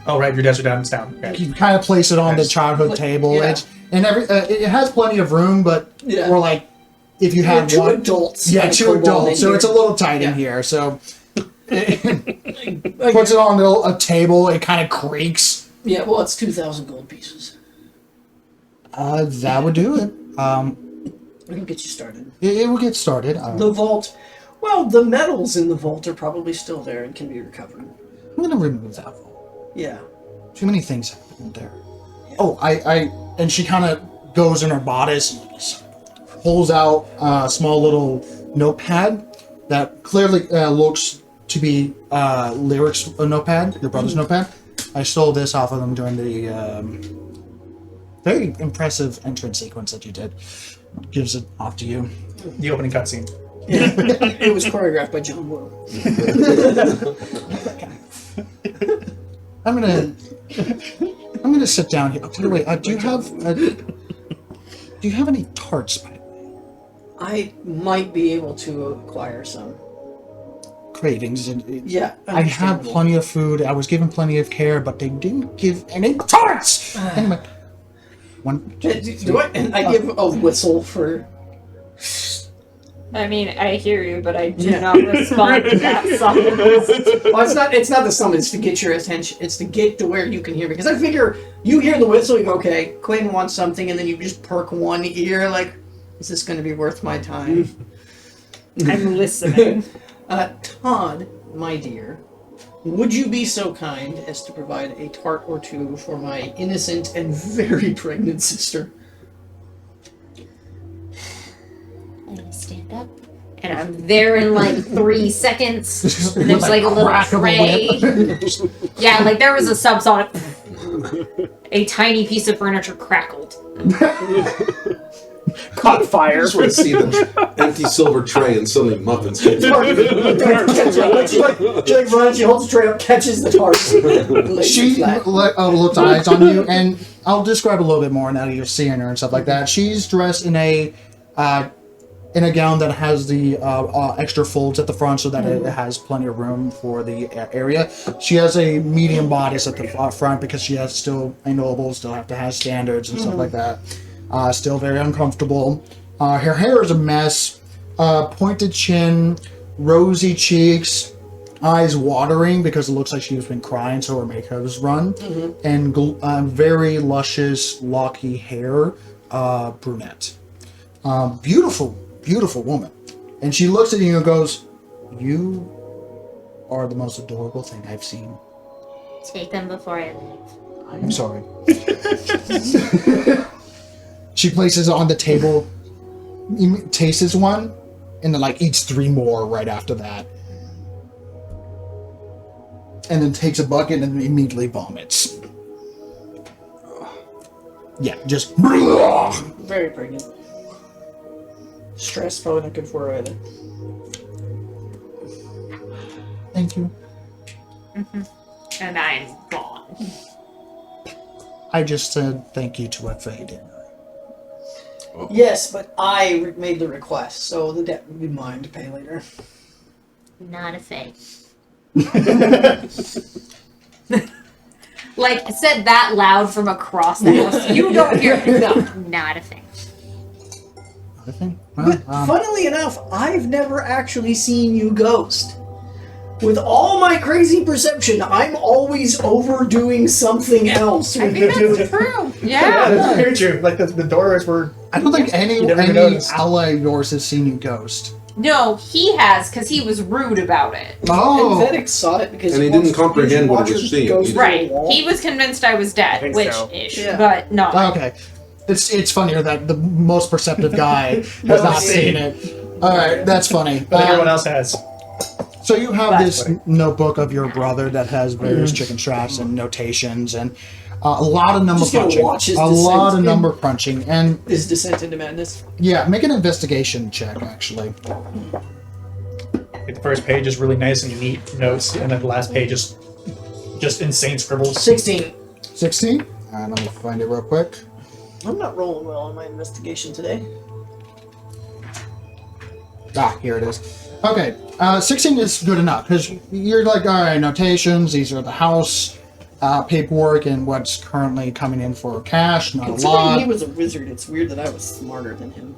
Oh, right, your desert down's down. Okay. You kind of place it on the childhood table. Yeah. It has plenty of room, but Yeah. we're like, if you had two one, adults. yeah, and a 2 kobold in adults, so here. it's a little tight in Yeah. here. So puts it on a table. It kind of creaks. Yeah, well, it's 2,000 gold pieces. That would do it. We can get you started. It will get started. The vault. Well, the metals in the vault are probably still there and can be recovered. I'm gonna remove that vault. Yeah. Too many things happen there. Oh, and she kind of goes in her bodice and pulls out a small little notepad that clearly looks to be Lyric's notepad, your brother's notepad. I stole this off of them during the very impressive entrance sequence that you did. Gives it off to you. The opening cutscene. It was choreographed by John Woo. I'm gonna sit down here. Oh, by the way, do you have any tarts, by the way? I might be able to acquire some. Cravings? Yeah. I had plenty of food. I was given plenty of care, but they didn't give any tarts. Anyway, one. Do I? And I give a whistle for. I mean, I hear you, but I do not respond to that summons. Well, it's not the summons. It's to get your attention. It's to get to where you can hear. Because I figure you hear the whistle, you go, okay, Quinn wants something, and then you just perk one ear, like, is this going to be worth my time? I'm listening. Todd, my dear, would you be so kind as to provide a tart or two for my innocent and very pregnant sister? I stand up, and I'm there in like 3 seconds. And there's like a little Crack of a tray. whip. Yeah, like there was a subs on it. A tiny piece of furniture crackled. Caught fire. I just want to see the empty silver tray and suddenly muffins. She like runs, she holds the tray up, catches the tart. She looks eyes on you, and I'll describe a little bit more now that you're seeing her and stuff like that. She's dressed in a gown that has the extra folds at the front, so that it has plenty of room for the area. She has a medium bodice at the front because she has still a noble, still have to have standards and stuff like that. Still very uncomfortable. Her hair is a mess. Pointed chin, rosy cheeks, eyes watering because it looks like she's been crying, so her makeup is run, and very luscious, locky hair, brunette. Beautiful woman. And she looks at you and goes, "You are the most adorable thing I've seen." Take them before I leave. I'm sorry. She places it on the table, tastes one, and then like eats 3 more right after that. And then takes a bucket and immediately vomits. Yeah, just... Very pregnant. Stress probably not good for her either. And thank you? And I'm gone. I just said thank you to a Fae, didn't I? Yes, but I made the request, so the debt would be mine to pay later. Not a Fae. Like, said that loud from across the house. You don't hear it. No, not a Fae. I think. But funnily enough, I've never actually seen you ghost. With all my crazy perception, I'm always overdoing something else. I think that's true. Yeah, Yeah. that's very true. Like the doors were. I don't think any You never even noticed. ally of yours has seen you ghost. No, he has, because he was rude about it. Oh, And Veddick saw it because And he didn't comprehend what he was seeing. Right. He was convinced I was dead, think which so. ish, Yeah. but no. okay. It's funnier that the most perceptive guy has not seen it. All right, that's funny. But everyone else has. So you have That's this funny. notebook of your brother that has various chicken straps and notations and a lot of number Just gonna crunching. watch his A lot of descent number crunching. And His descent into madness. yeah, make an investigation check, actually. Like, the first page is really nice and neat notes, and then the last page is just insane scribbles. 16. 16? And let me find it real quick. I'm not rolling well on my investigation today. Ah, here it is. Okay, 16 is good enough, because you're like, all right, notations, these are the house paperwork and what's currently coming in for cash, not a Considering he lot. was a wizard, it's weird that I was smarter than him.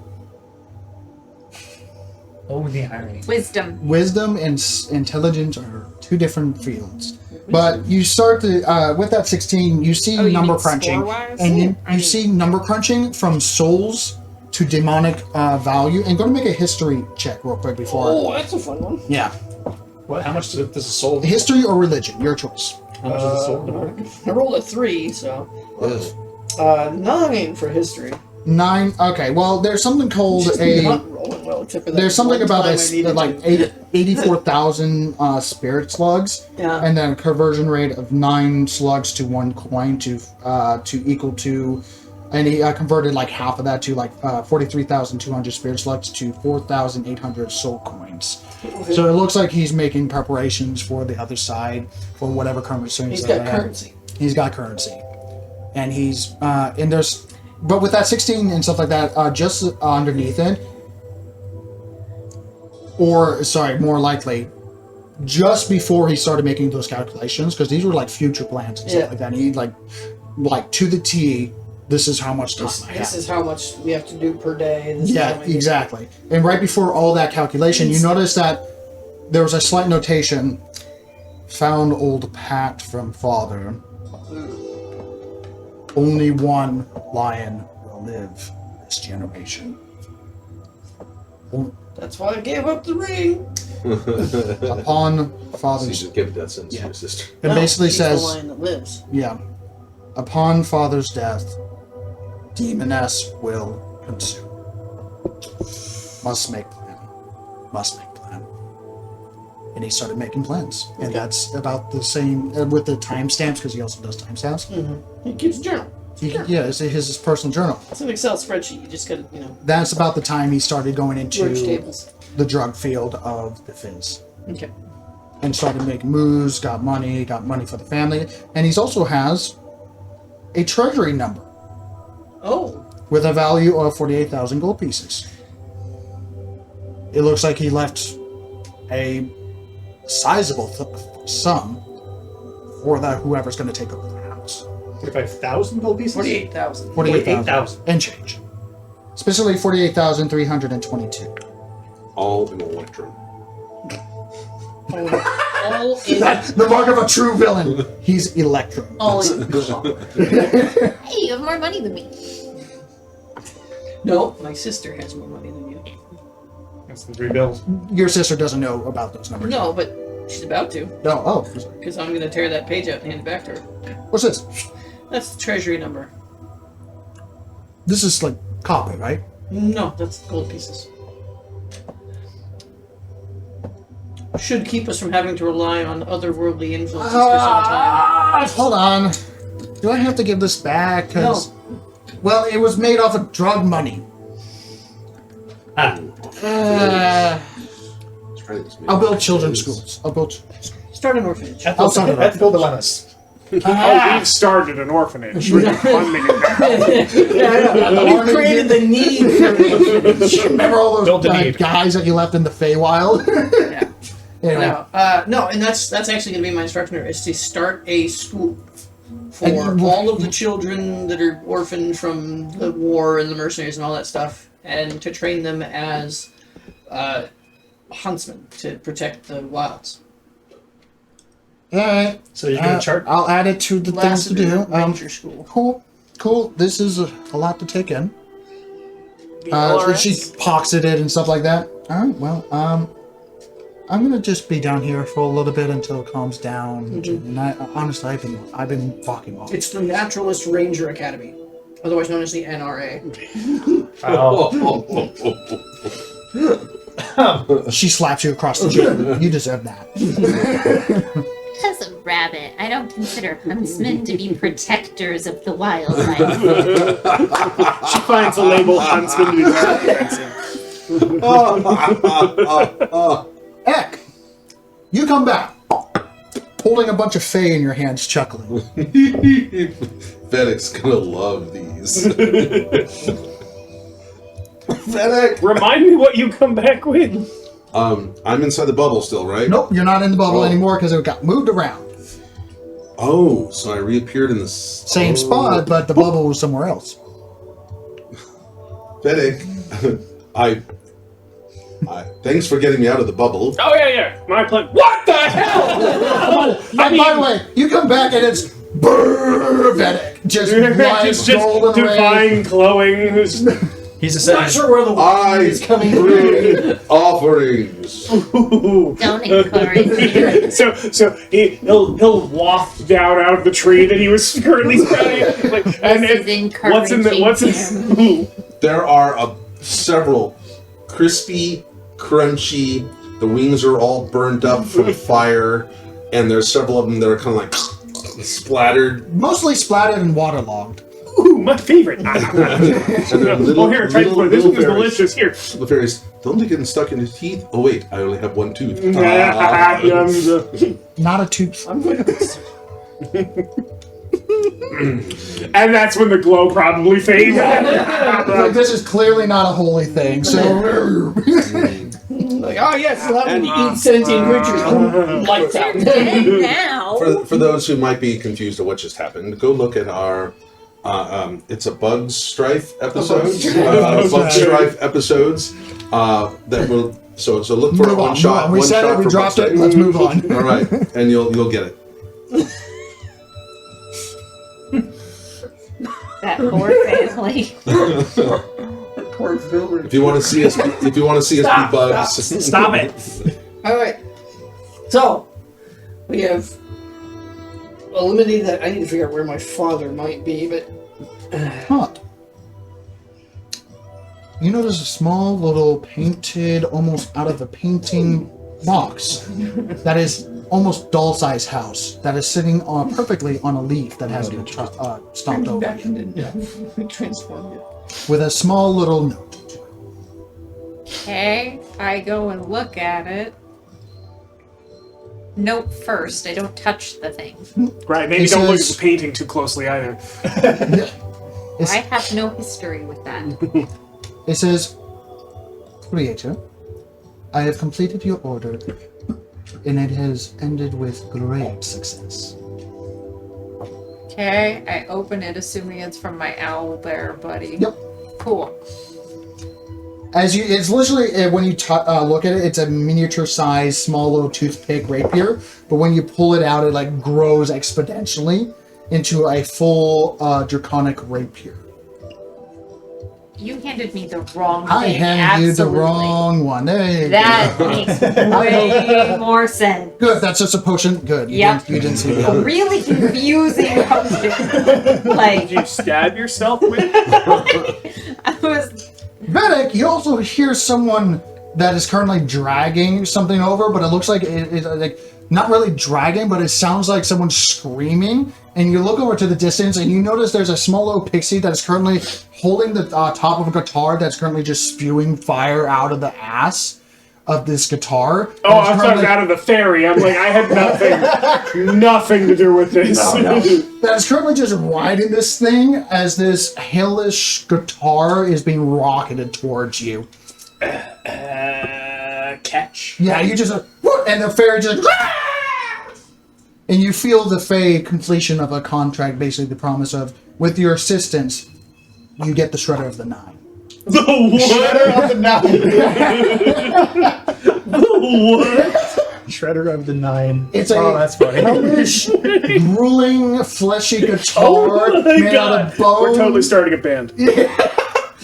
Oh, the irony. Wisdom. Wisdom and intelligence are two different fields. But you start to, with that 16, you see Oh, you number mean crunching. score-wise? And you I mean- see number crunching from souls to demonic value. And go to make a history check real quick before. Oh, that's a fun one. Yeah. What? How much does a soul? History or religion, your choice. How much does a soul? I rolled a 3, so. 9 for history. 9. Okay, well, there's something called a. Not rolling well, except for that There's something one about time I this, needed like to. 84,000 spirit slugs, Yeah. and then a conversion rate of 9 slugs to 1 coin to equal to, and he converted like half of that to like 43,200 spirit slugs to 4,800 soul coins. So it looks like he's making preparations for the other side for whatever currency. He's they got have. currency. He's got currency, and he's and there's. But with that 16 and stuff like that, just underneath it, or sorry, more likely, just before he started making those calculations, because these were like future plans and Yeah. stuff like that. And he like to the T, this is how much time I This have. is how much we have to do per day. This is how Yeah, many- exactly. And right before all that calculation, you notice that there was a slight notation: found old pact from father. Only one lion will live this generation. That's why I gave up the ring. Upon So you father's, should give that sentence to Yeah. your sister. it No, basically he's says, the lion that lives. yeah, upon father's death, demoness will consume. Must make plan. Must make plan. And he started making plans, and that's about the same with the timestamps, because he also does timestamps. He keeps a journal. Yeah, it's his personal journal. It's an Excel spreadsheet. You just gotta, That's about the time he started going merge into tables. the drug field of the Fizz. Okay. And started making moves, got money for the family, and he also has a treasury number Oh, with a value of 48,000 gold pieces. It looks like he left a sizable sum for that whoever's going to take over the house. 45,000 gold pieces? 48,000. 48,000 and change. Specifically 48,322. All in Electrum. All in. That's the mark of a true villain. He's Electro. All in. Hey, you have more money than me. No, my sister has more money than you. That's the 3 bills. Your sister doesn't know about those numbers. No, but she's about to, Oh, because I'm gonna tear that page out and hand it back to her. what's this? That's the treasury number. This is like copy, right? No, that's gold pieces. Should keep us from having to rely on otherworldly influences for some time. Hold on. Do I have to give this back? 'Cause- well, it was made off of drug money. Ah, Uh, Let's try this. I'll build children's schools. I'll build children's schools. Start an orphanage. Ethical dilemmas. Oh, we've started an orphanage. We're funding it now. We've created the need for Remember all Build those the need. guys that you left in the Feywild? Yeah. Anyway, No, and that's actually going to be my instruction here, is to start a school for And- all of the children that are orphaned from the war and the mercenaries and all that stuff, and to train them as huntsmen to protect the wilds. alright. So you're gonna chart. I'll add it to the things to do. Ranger school. Cool. This is a lot to take in. She poxed it and stuff like that. Alright, well, I'm gonna just be down here for a little bit until it calms down. And honestly, I've been fucking off. It's the Naturalist Ranger Academy, otherwise known as the NRA. She slaps you across the chin. You deserve that. As a rabbit, I don't consider huntsmen to be protectors of the wildlife. She finds the label huntsman to be very offensive. Eck, you come back, holding a bunch of Fey in your hands, chuckling. Veddick's gonna love these. Veddick! Remind me what you come back with. I'm inside the bubble still, right? Nope, you're not in the bubble Oh. anymore because it got moved around. Oh, so I reappeared in the Same spot, but the bubble was somewhere else. Veddick, I thanks for getting me out of the bubble. Oh yeah. My plan. What the hell? By the way, you come back and it's Veddick, just light just golden rays. divine glowing. He's a Not seven. sure where the water I is coming bring offerings. Don't encourage me. So he'll waft down out of the tree that he was currently sprouting. Like, and This is encouraging what's in him. There are several crispy, crunchy. The wings are all burnt up from fire, and there's several of them that are kind of like splattered. Mostly splattered and waterlogged. Ooh, my favorite. And they're little, Oh, here, try this one. This little one's berries. delicious. Here. The fairies, don't they get stuck in the teeth? Oh wait, I only have one tooth. Not a tooth. I'm going to... And that's when the glow probably fades. Like, this is clearly not a holy thing, so... Like, oh yes, allow me to eat sentient creatures. Lights out. Dead now. For those who might be confused at what just happened, go look at our. It's a Bug Strife episode. Bug Strife episodes. That will. So look for Move one on, shot. We one said shot it, we for dropped Bug it, Strife. let's move on. All right, and you'll get it. That poor family. Poor villain. If you want to see us, be bugs. Stop it. All right. So we have eliminated that. I need to figure out where my father might be, but Todd, you notice a small little painted, almost out of a painting box that is almost doll-sized house that is sitting on perfectly on a leaf that hasn't been stomped over back yet, into transformed it. with a small little note. Okay, I go and look at it. Note first, I don't touch the thing. Right, maybe It don't look at says- the painting too closely either. It's- I have no history with that. It says, Creator, I have completed your order, and it has ended with great success. Okay, I open it assuming it's from my owl bear buddy. Yep. Cool. It's literally, when you look at it, it's a miniature-sized, small little toothpick rapier, but when you pull it out, it like grows exponentially into a full draconic rapier. You handed me the wrong thing. I handed you the absolutely. wrong one. There you That go. makes way more sense. Good, that's just a potion. Good. Yep. You didn't see the A other. really confusing potion. Did Like, you stab yourself with? I was. Veddick, you also hear someone that is currently dragging something over, but it looks like it's like not really dragging, but it sounds like someone screaming. And you look over to the distance, and you notice there's a small little pixie that is currently holding the top of a guitar that's currently just spewing fire out of the ass. of this guitar. Oh, I thought out of the ferry. I'm like, I had nothing to do with this. No. That is currently just riding this thing as this hellish guitar is being rocketed towards you. Catch. Yeah, you just and the fairy just and you feel the Fae completion of a contract, basically the promise of, with your assistance, you get the Shredder of the Nine. The what? Shredder of the Nine. The what? Shredder of the Nine. It's that's funny. hellish, grueling, fleshy guitar made out of bone. We're totally starting a band.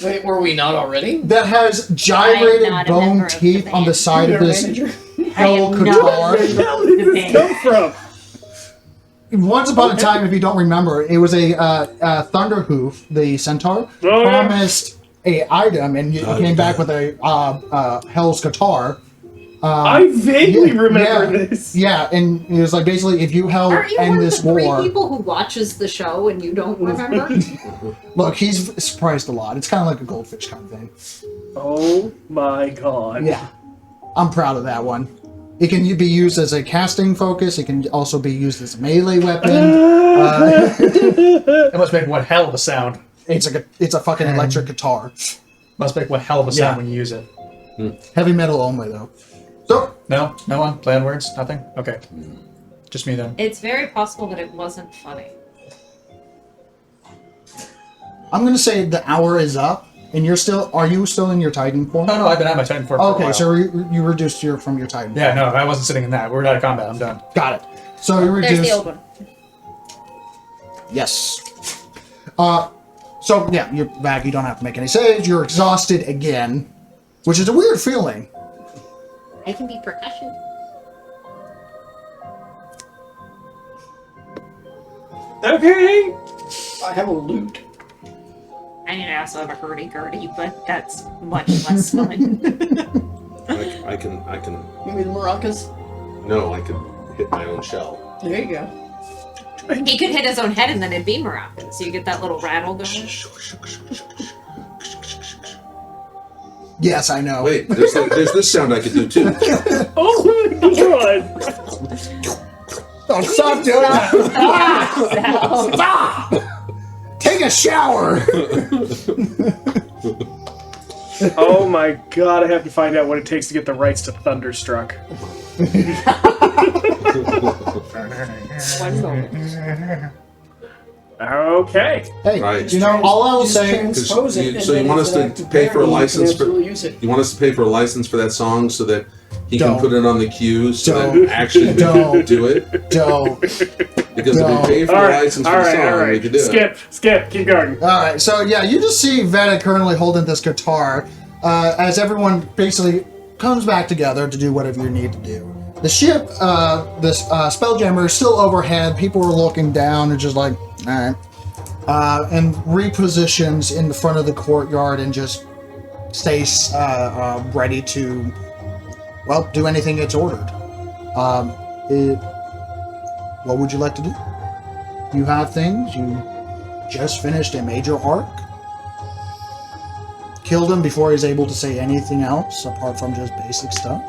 Wait, were we not already? That has I'm gyrated not a bone member of the teeth on the band. side of this Manager. hell I am guitar. Where the hell did this come from? Once upon a time, if you don't remember, it was a Thunderhoof, the centaur, Oh, yeah. promised a item, and you came back with a Hell's guitar. I vaguely remember this. Yeah, and it was like basically if you help Aren't you end one of the this three war. people who watches the show and you don't remember? Look, he's surprised a lot. It's kind of like a goldfish kind of thing. Oh my god. Yeah, I'm proud of that one. It can be used as a casting focus. It can also be used as a melee weapon. It must make one hell of a sound. It's a fucking electric guitar. Must make one hell of a sound Yeah. when you use it. Heavy metal only though. So No? No one? Play on words? Nothing? Okay. Just me then. It's very possible that it wasn't funny. I'm gonna say the hour is up, and are you still in your Titan form? No, I've been at my Titan for a Okay, while. so you reduced from your Titan. Yeah, no, I wasn't sitting in that. We're out of combat. I'm done. Got it. So you There's reduced. the old one. Yes. So yeah, you're back. You don't have to make any saves. You're exhausted again, which is a weird feeling. I can be percussion. Okay. I have a lute. I mean, I also have a hurdy-gurdy, but that's much less fun. I can. You mean the maracas? No, I can hit my own shell. There you go. He could hit his own head and then it'd be Moroccan, so you get that little rattle going. Yes, I know. Wait, there's this sound I could do too. Oh my god. Oh, stop doing that! Take a shower. Oh my god, I have to find out what it takes to get the rights to Thunderstruck. One moment. Okay. Hey, Right. you know, all I will Just say. transpose it, So and you then want it's us to an active pay for a parody, you can license for- absolutely use it. You want us to pay for a license for that song so that he Don't. can put it on the queue so Don't. that actually we Don't. can do it? Don't. Because if Don't. we pay for the license for the song, we can do it. Skip, keep going. All right, so yeah, you just see Veddick currently holding this guitar as everyone basically comes back together to do whatever you need to do. The ship, this Spelljammer, is still overhead. People are looking down and just like, all right, and repositions in the front of the courtyard and just stays ready to, well, do anything it's ordered. What would you like to do? You have things. You just finished a major arc. Killed him before he's able to say anything else apart from just basic stuff.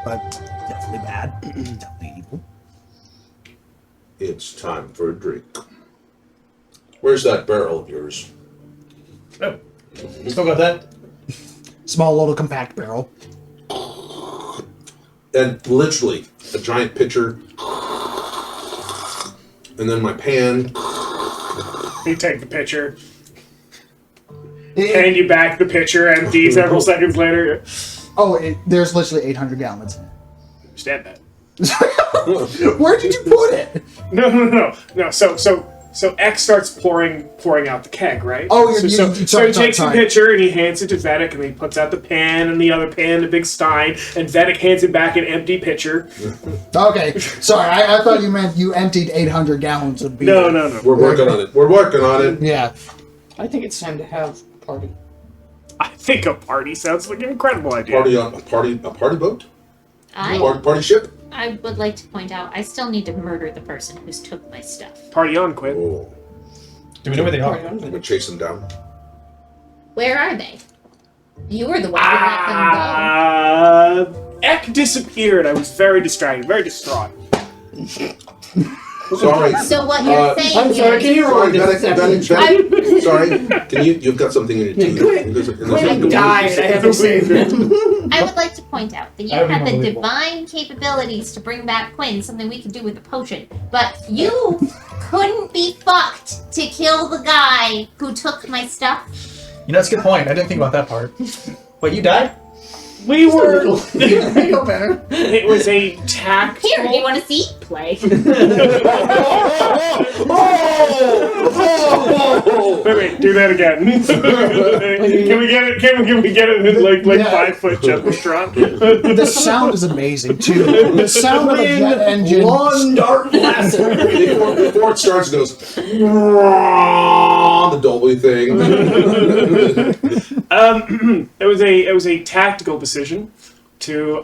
But definitely bad. Definitely evil. It's time for a drink. Where's that barrel of yours? Oh. Still got that? Small little compact barrel. And literally a giant pitcher. And then my pan. You take the pitcher. Hand you back the pitcher empty several seconds later. There's literally 800 gallons in it. Understand that. Where did you put it? No. So X starts pouring out the keg, right? Oh, so he takes the pitcher and he hands it to Veddick, and he puts out the pan and the other pan, the big stein, and Veddick hands him back an empty pitcher. Okay, sorry, I thought you meant you emptied 800 gallons of beer. No. We're working on it. We're working on it. Yeah. I think it's time to have a party. I think a party sounds like an incredible idea. A party boat? I Party ship? would like to point out, I still need to murder the person who's took my stuff. Party on, Quinn. Oh, Do we know where they are? I'm gonna chase them down. Where are they? You were the one who let them Eck disappeared. I was very distracted, very distraught. Sorry. So what you're saying I'm sorry, can you roll Sorry, this? Veddick, sorry. You've got something in your tooth. Quinn died, I have to save him. I would like to point out that you That would be have the unbelievable. divine capabilities to bring back Quinn, something we could do with a potion. But you couldn't be fucked to kill the guy who took my stuff. You know, that's a good point. I didn't think about that part. Wait, you died? We were. I know better. It was a tactical. Here, do you want to see? Play. Wait, do that again. Can we get it? Can we get it in like Yeah. 5 foot jump restaurant? The sound is amazing too. The sound of a jet engine. One dark blast. Before it starts, it goes the Dolby thing. It was a tactical decision to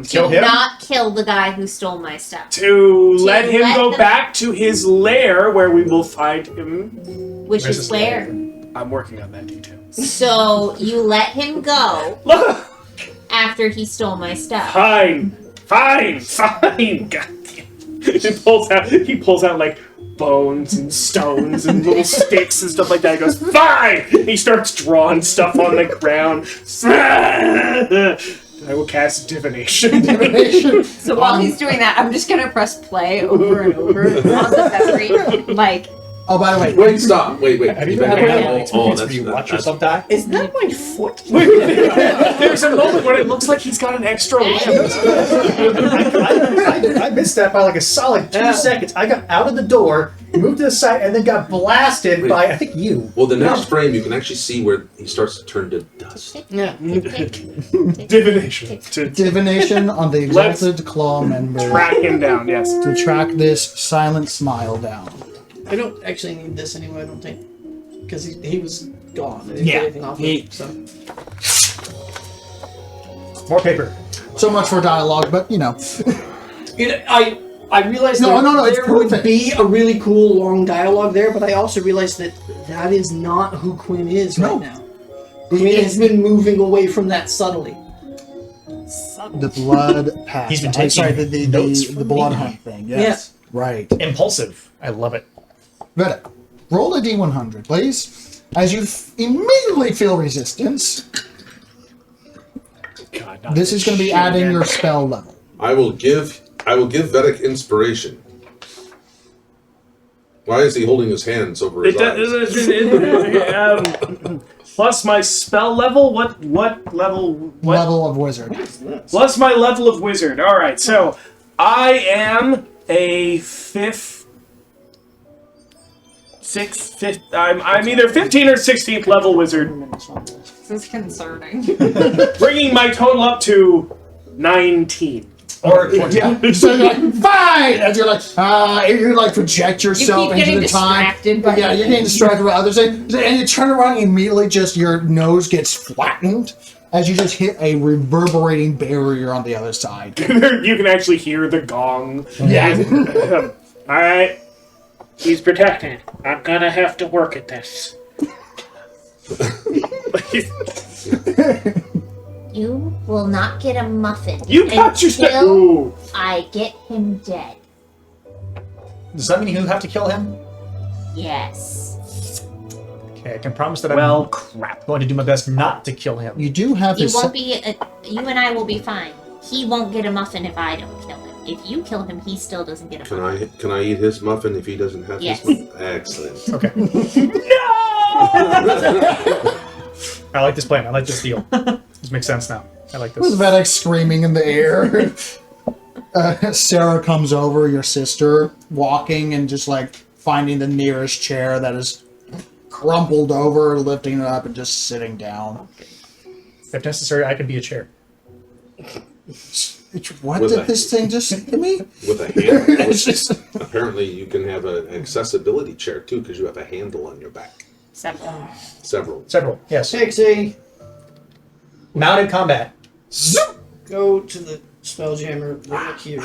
Kill Do him? not kill the guy who stole my stuff. to let him let go them- back to his lair where we will find him. Which Where's is his where. I'm working on that detail. So you let him go after he stole my stuff. Fine. God damn. He pulls out like bones and stones and little sticks and stuff like that. He goes, fine! He starts drawing stuff on the ground. I will cast divination. So while he's doing that, I'm just gonna press play over and over on the memory. Like, Oh, by the way, Wait, stop. Wait. Have you ever had an experience where that's you watch yourself die? Is that my foot? There's a moment when it looks like he's got an extra limb. I missed that by like a solid 2 seconds. I got out of the door, moved to the side, and then got blasted by, I think, you. Well, the next frame, you can actually see where he starts to turn to dust. Yeah. Divination. To divination on the Let's exalted claw member track him down, yes. to track this silent smile down. I don't actually need this anyway, I don't think. Because he was gone. I didn't Yeah. get anything off of it, so. More paper. So much for dialogue, but you know. You know, I realized No, that no, it's there would perfect. be a really cool long dialogue there, but I also realized that that is not who Quinn is No. right now. Quinn has been moving away from that subtly. The blood pact. He's been I'm taking sorry, notes the from blood me. hunt thing. Yes. Right. Impulsive. I love it. Veddick, roll a d100, please. As you immediately feel resistance, God, not this is going to be shit adding again. your spell level. I will give Veddick inspiration. Why is he holding his hands over his eyes? Plus my spell level. What level? What Level of wizard. Plus my level of wizard. All right, so I am a I'm either 15 or 16th level wizard, This is concerning. bringing my total up to 19. Or 20. Yeah. So you're like, fine! As you're like project yourself keep getting into the time. distracted by Yeah, you're getting distracted by other things. And you turn around and immediately just your nose gets flattened as you just hit a reverberating barrier on the other side. You can actually hear the gong. Yeah. All right, he's protected. I'm gonna have to work at this. you will not get a muffin You got your step. until Ooh. I get him dead. Does that mean you have to kill him? Yes. Okay, I can promise that Well, I'm crap. going to do my best not to kill him. You do have You his. won't be. You and I will be fine. He won't get a muffin if I don't kill him. If you kill him, he still doesn't get a muffin. Can I eat his muffin if he doesn't have Yes. his muffin? Excellent. Okay. I like this plan. I like this deal. This makes sense now. I like With this. Veddick screaming in the air. Sarah comes over, your sister, walking and just like finding the nearest chair that is crumpled over, lifting it up and just sitting down. If necessary, I could be a chair. What With did a- this thing just say to me? With a hand. It's just Apparently, you can have an accessibility chair too because you have a handle on your back. Several. Several. Several. Yes. Pixie, Mounted combat. go to the Spelljammer right here.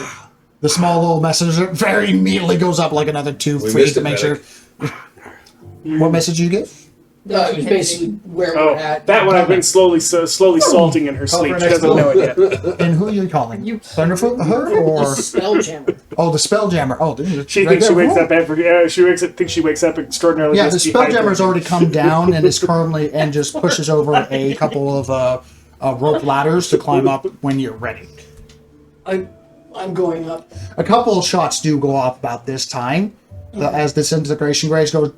the small little messenger very immediately goes up like another 2 We feet missed to it, make sure. What message you get? It's basically where Oh, we're at. that one I've been slowly salting in her sleep. for She next doesn't know it yet. And who are you calling? You- Thunderfoot, her, or Spelljammer. oh, the Spelljammer? Oh, dude, She right thinks she there. wakes up thinks she wakes up extraordinarily. Yeah, the just Spelljammer's dehydrated. already come down and is currently and just pushes over a couple of rope ladders to climb up when you're ready. I'm going up. A couple of shots do go off about this time as this integration grace goes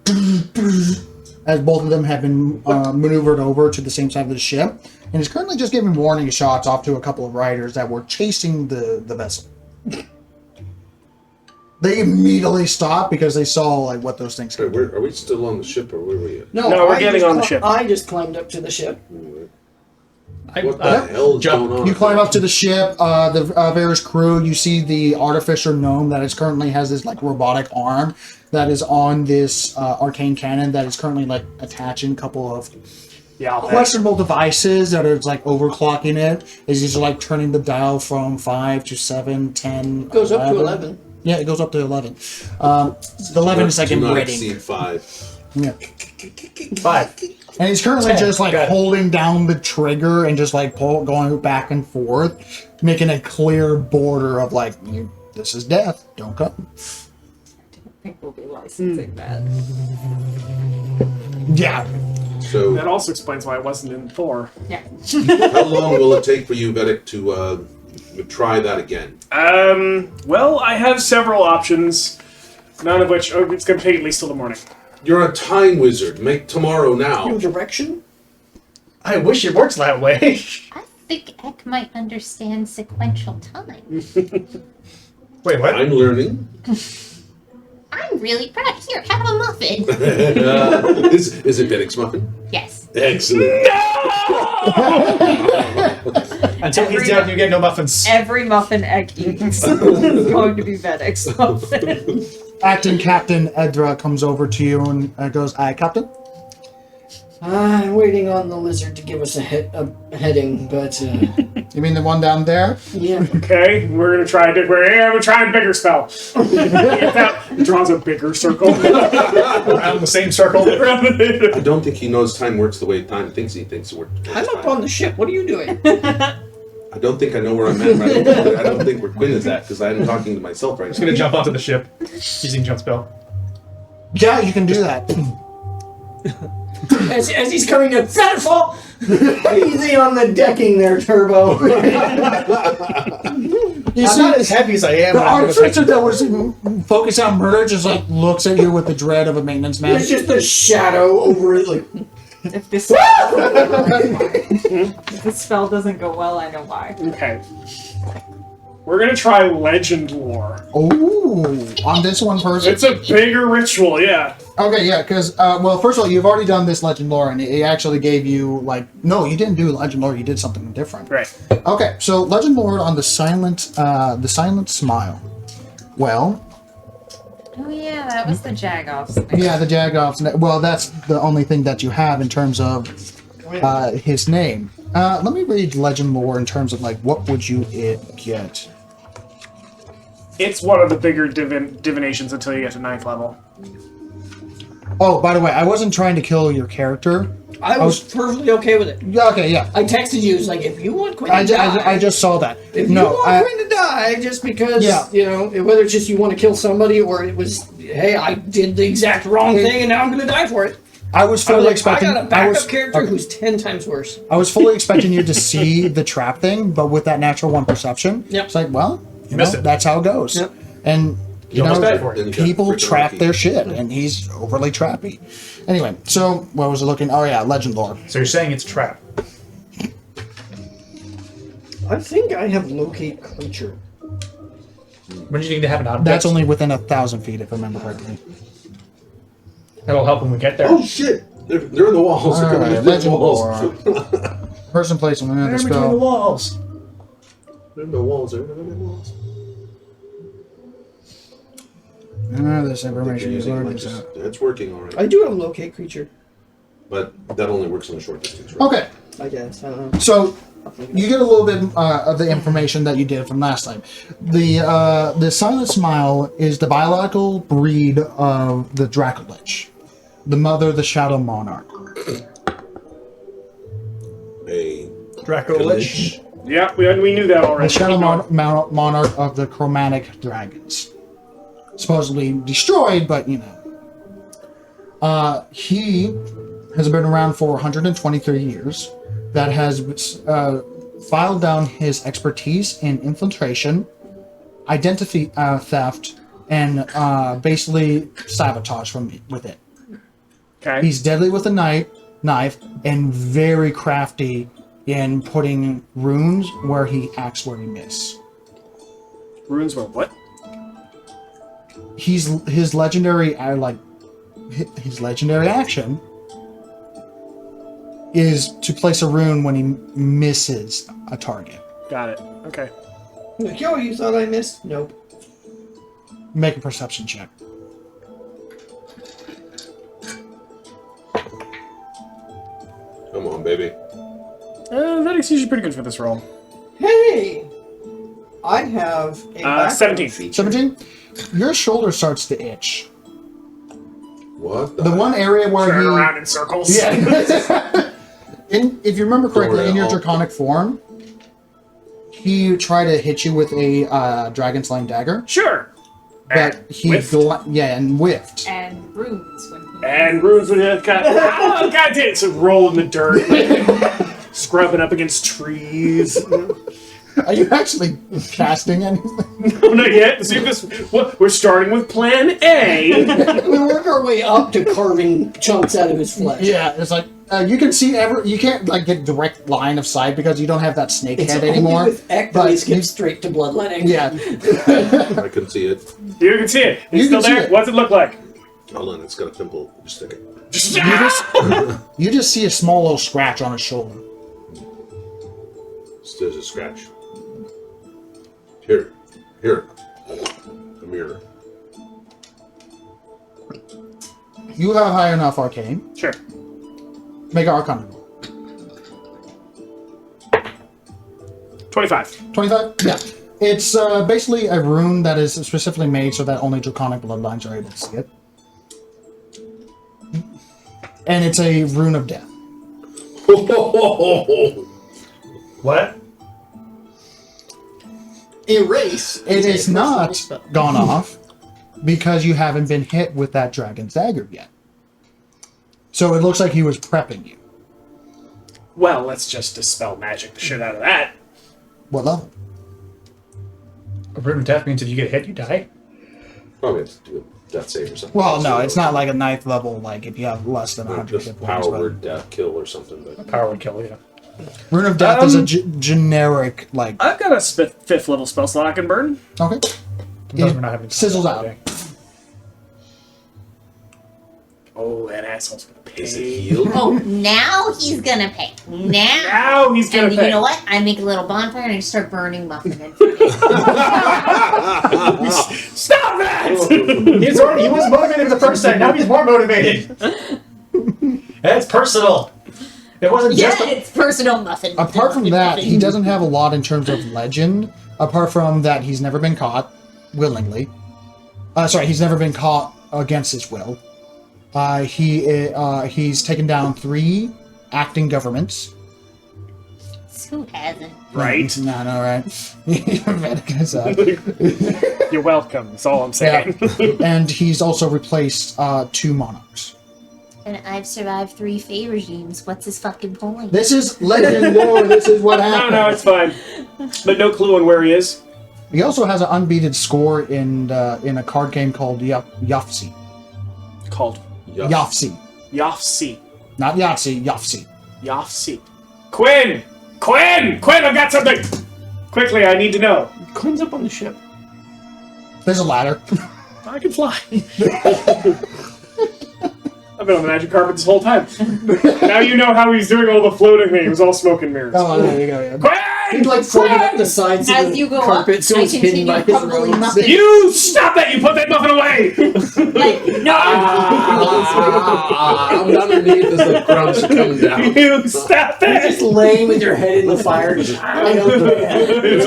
as both of them have been maneuvered over to the same side of the ship and is currently just giving warning shots off to a couple of riders that were chasing the vessel. They immediately stopped because they saw like what those things Wait, could do. are we still on the ship, or where were we at? No, we're I getting just on the ship. I just climbed up to the ship. What the hell is jump. going on? You climb up to the ship, the various crew. You see the artificer gnome that is currently has this like robotic arm that is on this arcane cannon that is currently like attaching a couple of Yeah, I'll bet. questionable devices that are like overclocking it. Is he's like turning the dial from 5 to 7, 10. It goes up to 11. Yeah, it goes up to 11. The 11 is like Do not embedding. exceed 5. Yeah. 5. And he's currently 10. just like Got it. holding down the trigger and just like going back and forth, making a clear border of like, this is death. Don't come. I think we'll be licensing that. Yeah. So, That also explains why I wasn't in Thor. Yeah. how long will it take for you, Veddick, to try that again? Well, I have several options, none of which it's going to take at least till the morning. You're a time wizard. Make tomorrow now. New direction? I wish it works that way. I think Ek might understand sequential time. Wait, what? I'm learning. I'm really proud. Here, have a muffin. Is it Veddick's muffin? Yes. Excellent. Until he's dead, you get no muffins. Every muffin Egg eats is going to be Veddick's muffin. Acting Captain Edra comes over to you and goes, "Aye, Captain." I'm waiting on the lizard to give us a heading, but You mean the one down there? yeah. Okay, we're going to try we're trying bigger spell. It draws a bigger circle. Around the same circle. I don't think he knows time works the way time thinks he thinks it works. I'm up on the ship. What are you doing? I don't think I know where I'm at. I don't think where Quinn is at because I'm talking to myself right Just now. gonna jump onto the ship using jump spell. Yeah, you can do that. As he's coming to Featherfall! Easy on the decking there, Turbo. You I'm see, not as heavy as I am. the when I'm gonna artificer take- that was focused on murder just like looks at you with the dread of a maintenance man. There's just a shadow over it, like. If this if this spell doesn't go well, I know why. Okay. We're going to try legend lore. Ooh, on this one person. It's a bigger ritual, yeah. Okay, yeah, because, well, first of all, you've already done this legend lore, and it actually gave you, like, no, you didn't do legend lore, you did something different. Right. Okay, so legend lore on the silent smile. Well, Oh yeah, that was the Jagoffs. yeah, the Jagoffs, well, that's the only thing that you have in terms of his name. Let me read legend lore in terms of, like, what would you get? It's one of the bigger divinations until you get to 9th level. Oh, by the way, I wasn't trying to kill your character. I was perfectly okay with it. Yeah, okay, yeah. I texted you, it's like, if you want Quinn to I die, just saw that. if you No, want Quinn to die, just because, Yeah. you know, whether it's just you want to kill somebody or it was, hey, I did the exact wrong thing and now I'm going to die for it. I was I, fully was like, expecting. I got a backup was- character okay. who's 10 times worse. I was fully expecting you to see the trap thing, but with that natural one perception, Yep. it's like, well, you missed know, it. that's how it goes. Yep. And you almost know, died for it. Then you got people freaking trap lucky. their shit, and he's overly trappy. Anyway, so what was it looking? Oh yeah, legend lore. So you're saying it's trap. I think I have locate creature. When do you need to have an object? That's only within 1,000 feet, if I remember correctly. That'll help when we get there. Oh shit! They're in the walls. All They're coming right, in the legend walls. lore. Person, place, and the spell. walls. They're in the walls. They're in the walls. This information is already out. It's working all right, I do have locate creature, but that only works on a short distance. Right? Okay, I guess. I don't know. so you get a little bit of the information that you did from last time. The Silent Smile is the biological breed of the Draco-Lich. the mother, the Shadow Monarch. A Draco-Lich. Yeah, we knew that The already. Shadow Monarch of the Chromatic Dragons. Supposedly destroyed, but you know. He has been around for 123 years. That has filed down his expertise in infiltration, identity theft, and basically sabotage with it. Okay. He's deadly with a knife, and very crafty in putting runes where he acts where he miss. Runes were what? His legendary his legendary action is to place a rune when he misses a target. Got it. Okay. Like, yo, you thought I missed? Nope. Make a perception check. Come on, baby. Veddick's usually pretty good for this role. Hey! I have a background 17. feature. 17. Your shoulder starts to itch. What? The one area where Turn he around in circles. Yeah. If you remember correctly, in your I'll- draconic form, he tried to hit you with a dragon slaying dagger, Sure. but And he whiffed. and whiffed. And runes when he And runes would have got oh, god damn it, so roll in the dirt, scrubbing up against trees. Are you actually casting anything? No, not yet. See this. What we're starting with Plan A. We work our way up to carving chunks out of his flesh. Yeah, it's like you can see you can't like get direct line of sight because you don't have that snake It's head only anymore. with Ek that but we skip straight to bloodletting. Yeah, I couldn't see it. You can see it. You It's still can see there. it. What's it look like? Hold on, it's got a pimple. Just stick it. you just see a small little scratch on his shoulder. There's a scratch. Here. A mirror. You have high enough arcane. Sure. Make an arcana roll. 25. 25? Yeah. It's basically a rune that is specifically made so that only draconic bloodlines are able to see it. And it's a rune of death. What? Erase. It is a not spell. gone off because you haven't been hit with that dragon's dagger yet. So it looks like he was prepping you. Well, let's just dispel magic the shit out of that. What level? A rune of death means if you get hit, you die. Probably have to do a death save or something. Well, no, it's not like a ninth level, like if you have less than 100 Just hit points. power but- word death kill or something. But Power would kill you. Rune of Death is a generic, like, I've got a fifth level spell slot I can burn. okay. Those It we're not having sizzles out. Oh, that asshole's gonna pay. is it healed? Oh, now he's gonna pay. Now. Now he's gonna And pay. you know what? I make a little bonfire and I start burning muffin. Stop that! He was motivated the first time. Now he's more motivated. It's personal. It wasn't Yeah, just. it's personal muffin. Apart from muffin, that, muffin. he doesn't have a lot in terms of legend. Apart from that, he's never been caught willingly. He's never been caught against his will. He's taken down 3 acting governments. Who hasn't? Right? No, right? Veddick is, You're welcome. That's all I'm saying. and he's also replaced 2 monarchs. And I've survived 3 Fey regimes. What's his fucking point? This is legend lore. This is what No, happened. it's fine. But no clue on where he is. He also has an unbeaten score in a card game called Yahtzee. Called Yahtzee. Yahtzee. Not Yahtzee, Yahtzee. Yahtzee. Quinn! Quinn! Quinn, I've got something! Quickly, I need to know. Quinn's up on the ship. There's a ladder. I can fly. I've been on the magic carpet this whole time. Now you know how he's doing all the floating thing. It was all smoke and mirrors. Oh, there you go. Yeah. Quinn! He's like floating up the sides As of the you go carpet up, so I it's hidden by continue his crumbling robes. muffin. You stop that! You put that muffin away! Like, no. I'm underneath as the crumbs are coming down. You stop You're that! just laying with your head in the fire. It's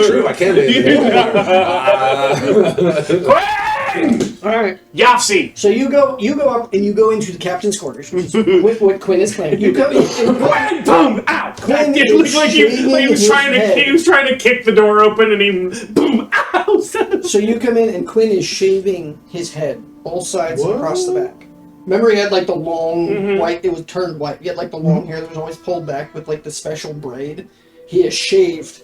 true, I can't do it. Quinn! All right. Yafsi! So you go up and you go into the captain's quarters, which is what Quinn is claiming. You come in and Boom! Ow! Quinn It is looked like he shaving was his trying to head. he was trying to kick the door open and he boom! Ow! So you come in and Quinn is shaving his head, both sides and across the back. Remember he had like the long white, it was turned white. He had like the long hair that was always pulled back with like the special braid. He has shaved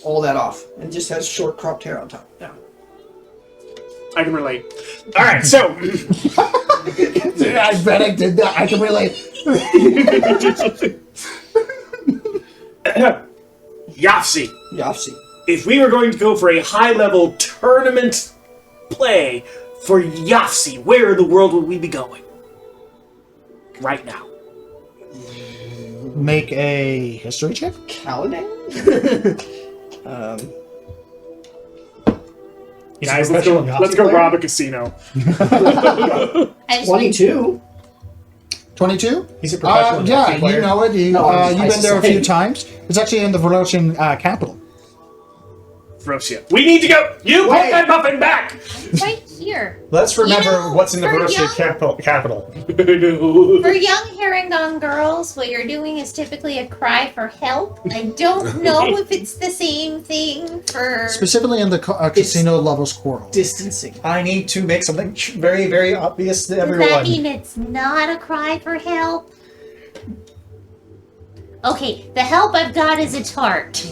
all that off and just has short cropped hair on top now. I can relate. All right, so I bet I did that. I can relate. Yafsi, Yafsi. if we were going to go for a high-level tournament play for Yafsi, where in the world would we be going? Right now. Make a history check. Caladan? He's Guys, a let's go, professional let's go player? rob a casino. I just 22. 22? He's a professional. Yeah, Yahtzee player. you know it. You've I been there a say. few times. It's actually in the Velocian capital. Frosia. We need to go! You put Wait. that muffin back! right here. Let's remember You know, what's in the for Verosia young- capital. For young Herringon girls, what you're doing is typically a cry for help. I don't know if it's the same thing for. Specifically in the casino levels quarrel. Distancing. I need to make something very, very obvious to Does everyone. that mean it's not a cry for help? Okay, the help I've got is a tart.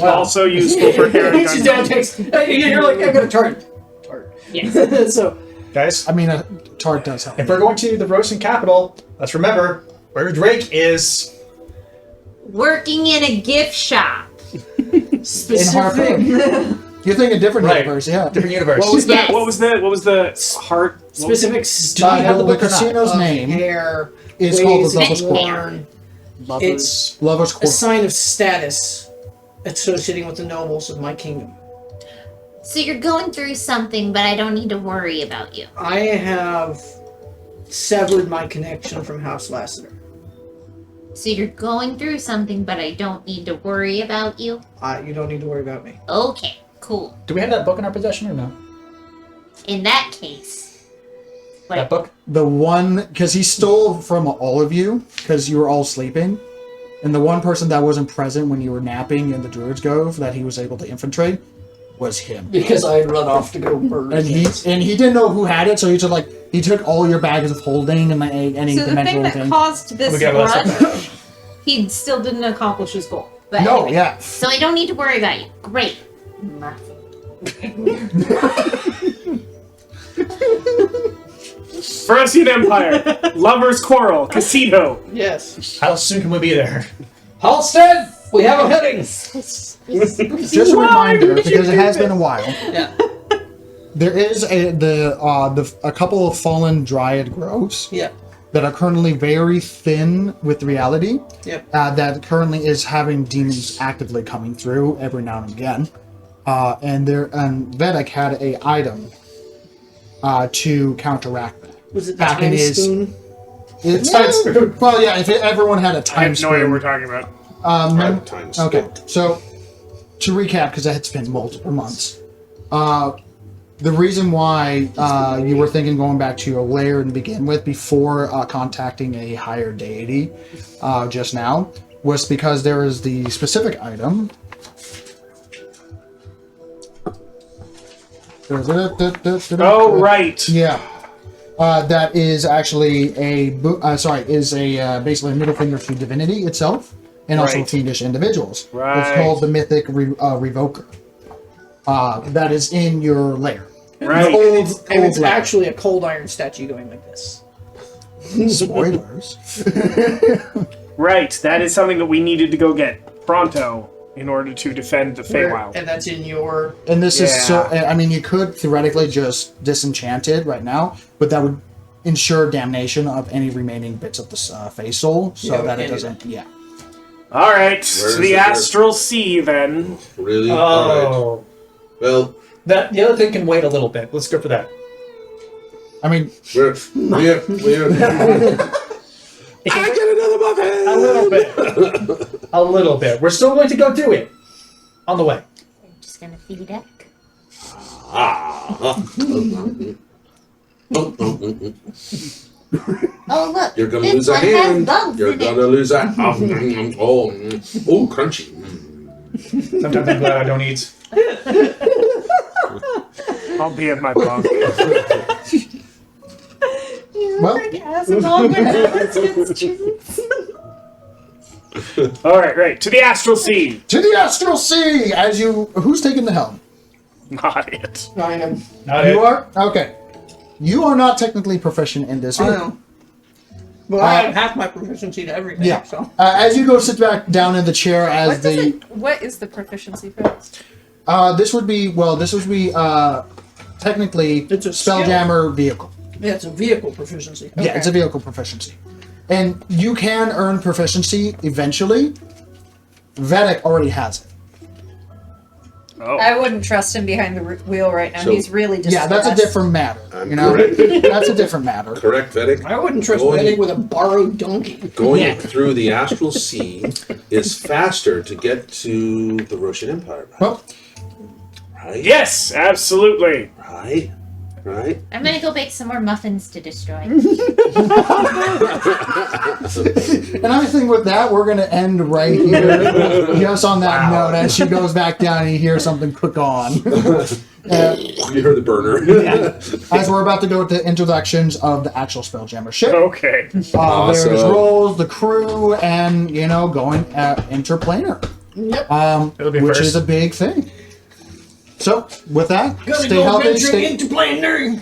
Also useful for Harry She down takes. You're like, I got a tart. Yes. So, Guys, I mean, a tart does help. if we're going to the Verosian capital, let's remember where Drake is. Working in a gift shop. specific. You're thinking different Right. universe, yeah. Different universe. What was Yes. the what was the heart? Specific style the casino's of name hair. is called the ways Lovers' it's Quarrel. worn. It's Lovers' A Quarrel. sign of status associating with the nobles of my kingdom. So you're going through something, but I don't need to worry about you. I have severed my connection from House Lassiter. So you're going through something, but I don't need to worry about you. You don't need to worry about me. Okay, cool. Do we have that book in our possession or no? In that case, That book? The one, because he stole from all of you, because you were all sleeping. And the one person that wasn't present when you were napping in the Druid's Cove that he was able to infiltrate was him. Because I had run off to go murder. And he didn't know who had it, so he just he took all your bags of holding and any So the thing dimensional that thing. caused this We got less run, he still didn't accomplish his goal. but No, anyway, yeah. So I don't need to worry about you. Great. Muffin. Frosian Empire, Lovers' Quarrel, Casino. Yes. How soon can we be there? Halstead, we have a heading. Just a reminder, because it has been a while. Yeah. There is a couple of fallen dryad groves Yeah. that are currently very thin with reality. Yep. That currently is having demons actively coming through every now and again. And Veddick had a item to counteract that. Was it the Back in time his- spoon? It's Time spoon. Well, yeah. If everyone had a I time have no idea what we're spoon. talking about. Five times. Okay, so to recap, because it's been multiple months, the reason why you were thinking going back to your lair to begin with before contacting a higher deity just now was because there is the specific item. Oh, right. Yeah. That is actually basically a middle finger to divinity itself, and also Right. fiendish individuals. Right. It's called the Mythic Revoker. That is in your lair. Right. And it's lair. actually a cold iron statue going like this. Spoilers. Right. That is something that we needed to go get pronto in order to defend the Feywild. And that's in your. And this is so. Yeah. I mean, you could theoretically just disenchant it right now, but that would ensure damnation of any remaining bits of the Face Soul, so Yeah, we that it can't do doesn't. Yeah. All right. Where To the is it? Astral Sea, then. Really? All right. Oh. Well, The other thing can wait a little bit. Let's go for that. I mean, we're I get another muffin. A little bit. A little bit. We're still going to go do it. On the way. I'm just gonna feed it. Ah. Oh look, You're gonna this lose a one has hand. bugs You're in it. gonna lose a. Oh, crunchy. Sometimes I'm glad I don't eat. I'll be at my bunk. Well, All right, right. To the astral sea. to the astral sea. As you, who's taking the helm? Not it. I am. Not You it. are? Okay. You are not technically proficient in this. I know. But I have half my proficiency to everything. Yeah. So. As you go sit back down in the chair, as What is the proficiency for this? this would be technically It's a Spelljammer vehicle. Yeah, it's a vehicle proficiency. Yeah, it's a vehicle proficiency, and you can earn proficiency eventually. Veddick already has it. Oh. I wouldn't trust him behind the wheel right now. So- He's really just. Yeah, that's a different matter. I'm You know, correct. that's a different matter. Correct, Veddick? I wouldn't trust Going- Veddick with a borrowed donkey. Going through the astral sea is faster to get to the Roshan Empire. Well, Right? Yes, absolutely. Right? Right? I'm gonna go bake some more muffins to destroy. and I think with that, we're going to end right here. Just on that note, as she goes back down and you hear something click on. You heard the burner. As we're about to go to introductions of the actual Spelljammer ship. Okay. There's Awesome. roles, the crew, and, going interplanar. Yep. It'll be Which first. is a big thing. So, with that, Gotta stay go healthy. venturing into planar.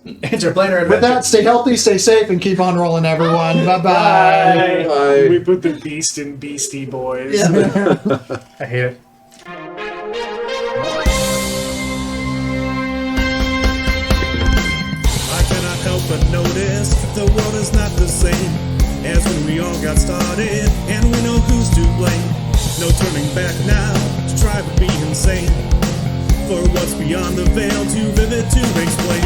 Interplanar With that, adventure. stay healthy, stay safe, and keep on rolling, everyone. Bye-bye. Bye. We put the beast in Beastie Boys. I hate it. I cannot help but notice the world is not the same as when we all got started, and we know who's to blame. No turning back now to try to be insane. For what's beyond the veil, too vivid to explain.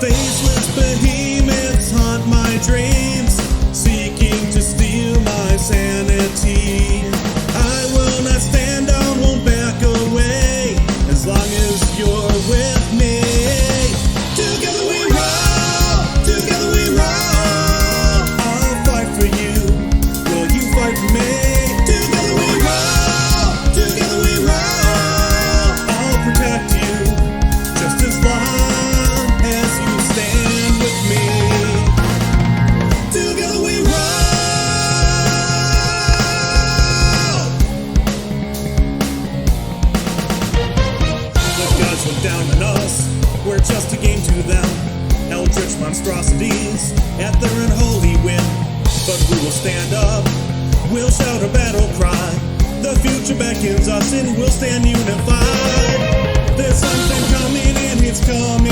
Faceless behemoths haunt my dreams, seeking to steal my sanity. I will not stand down, won't back away, as long as you're with me. Together we roll, together we roll. I'll fight for you, will you fight for me? Together we roll, together we roll. I'll protect you, just as long as you stand with me. Together we roll. The gods went down on us, we're just a game to them. Eldritch monstrosities at their unholy whim. But we will stand up, we'll shout a battle cry. The future beckons us and we'll stand unified. There's something coming and it's coming.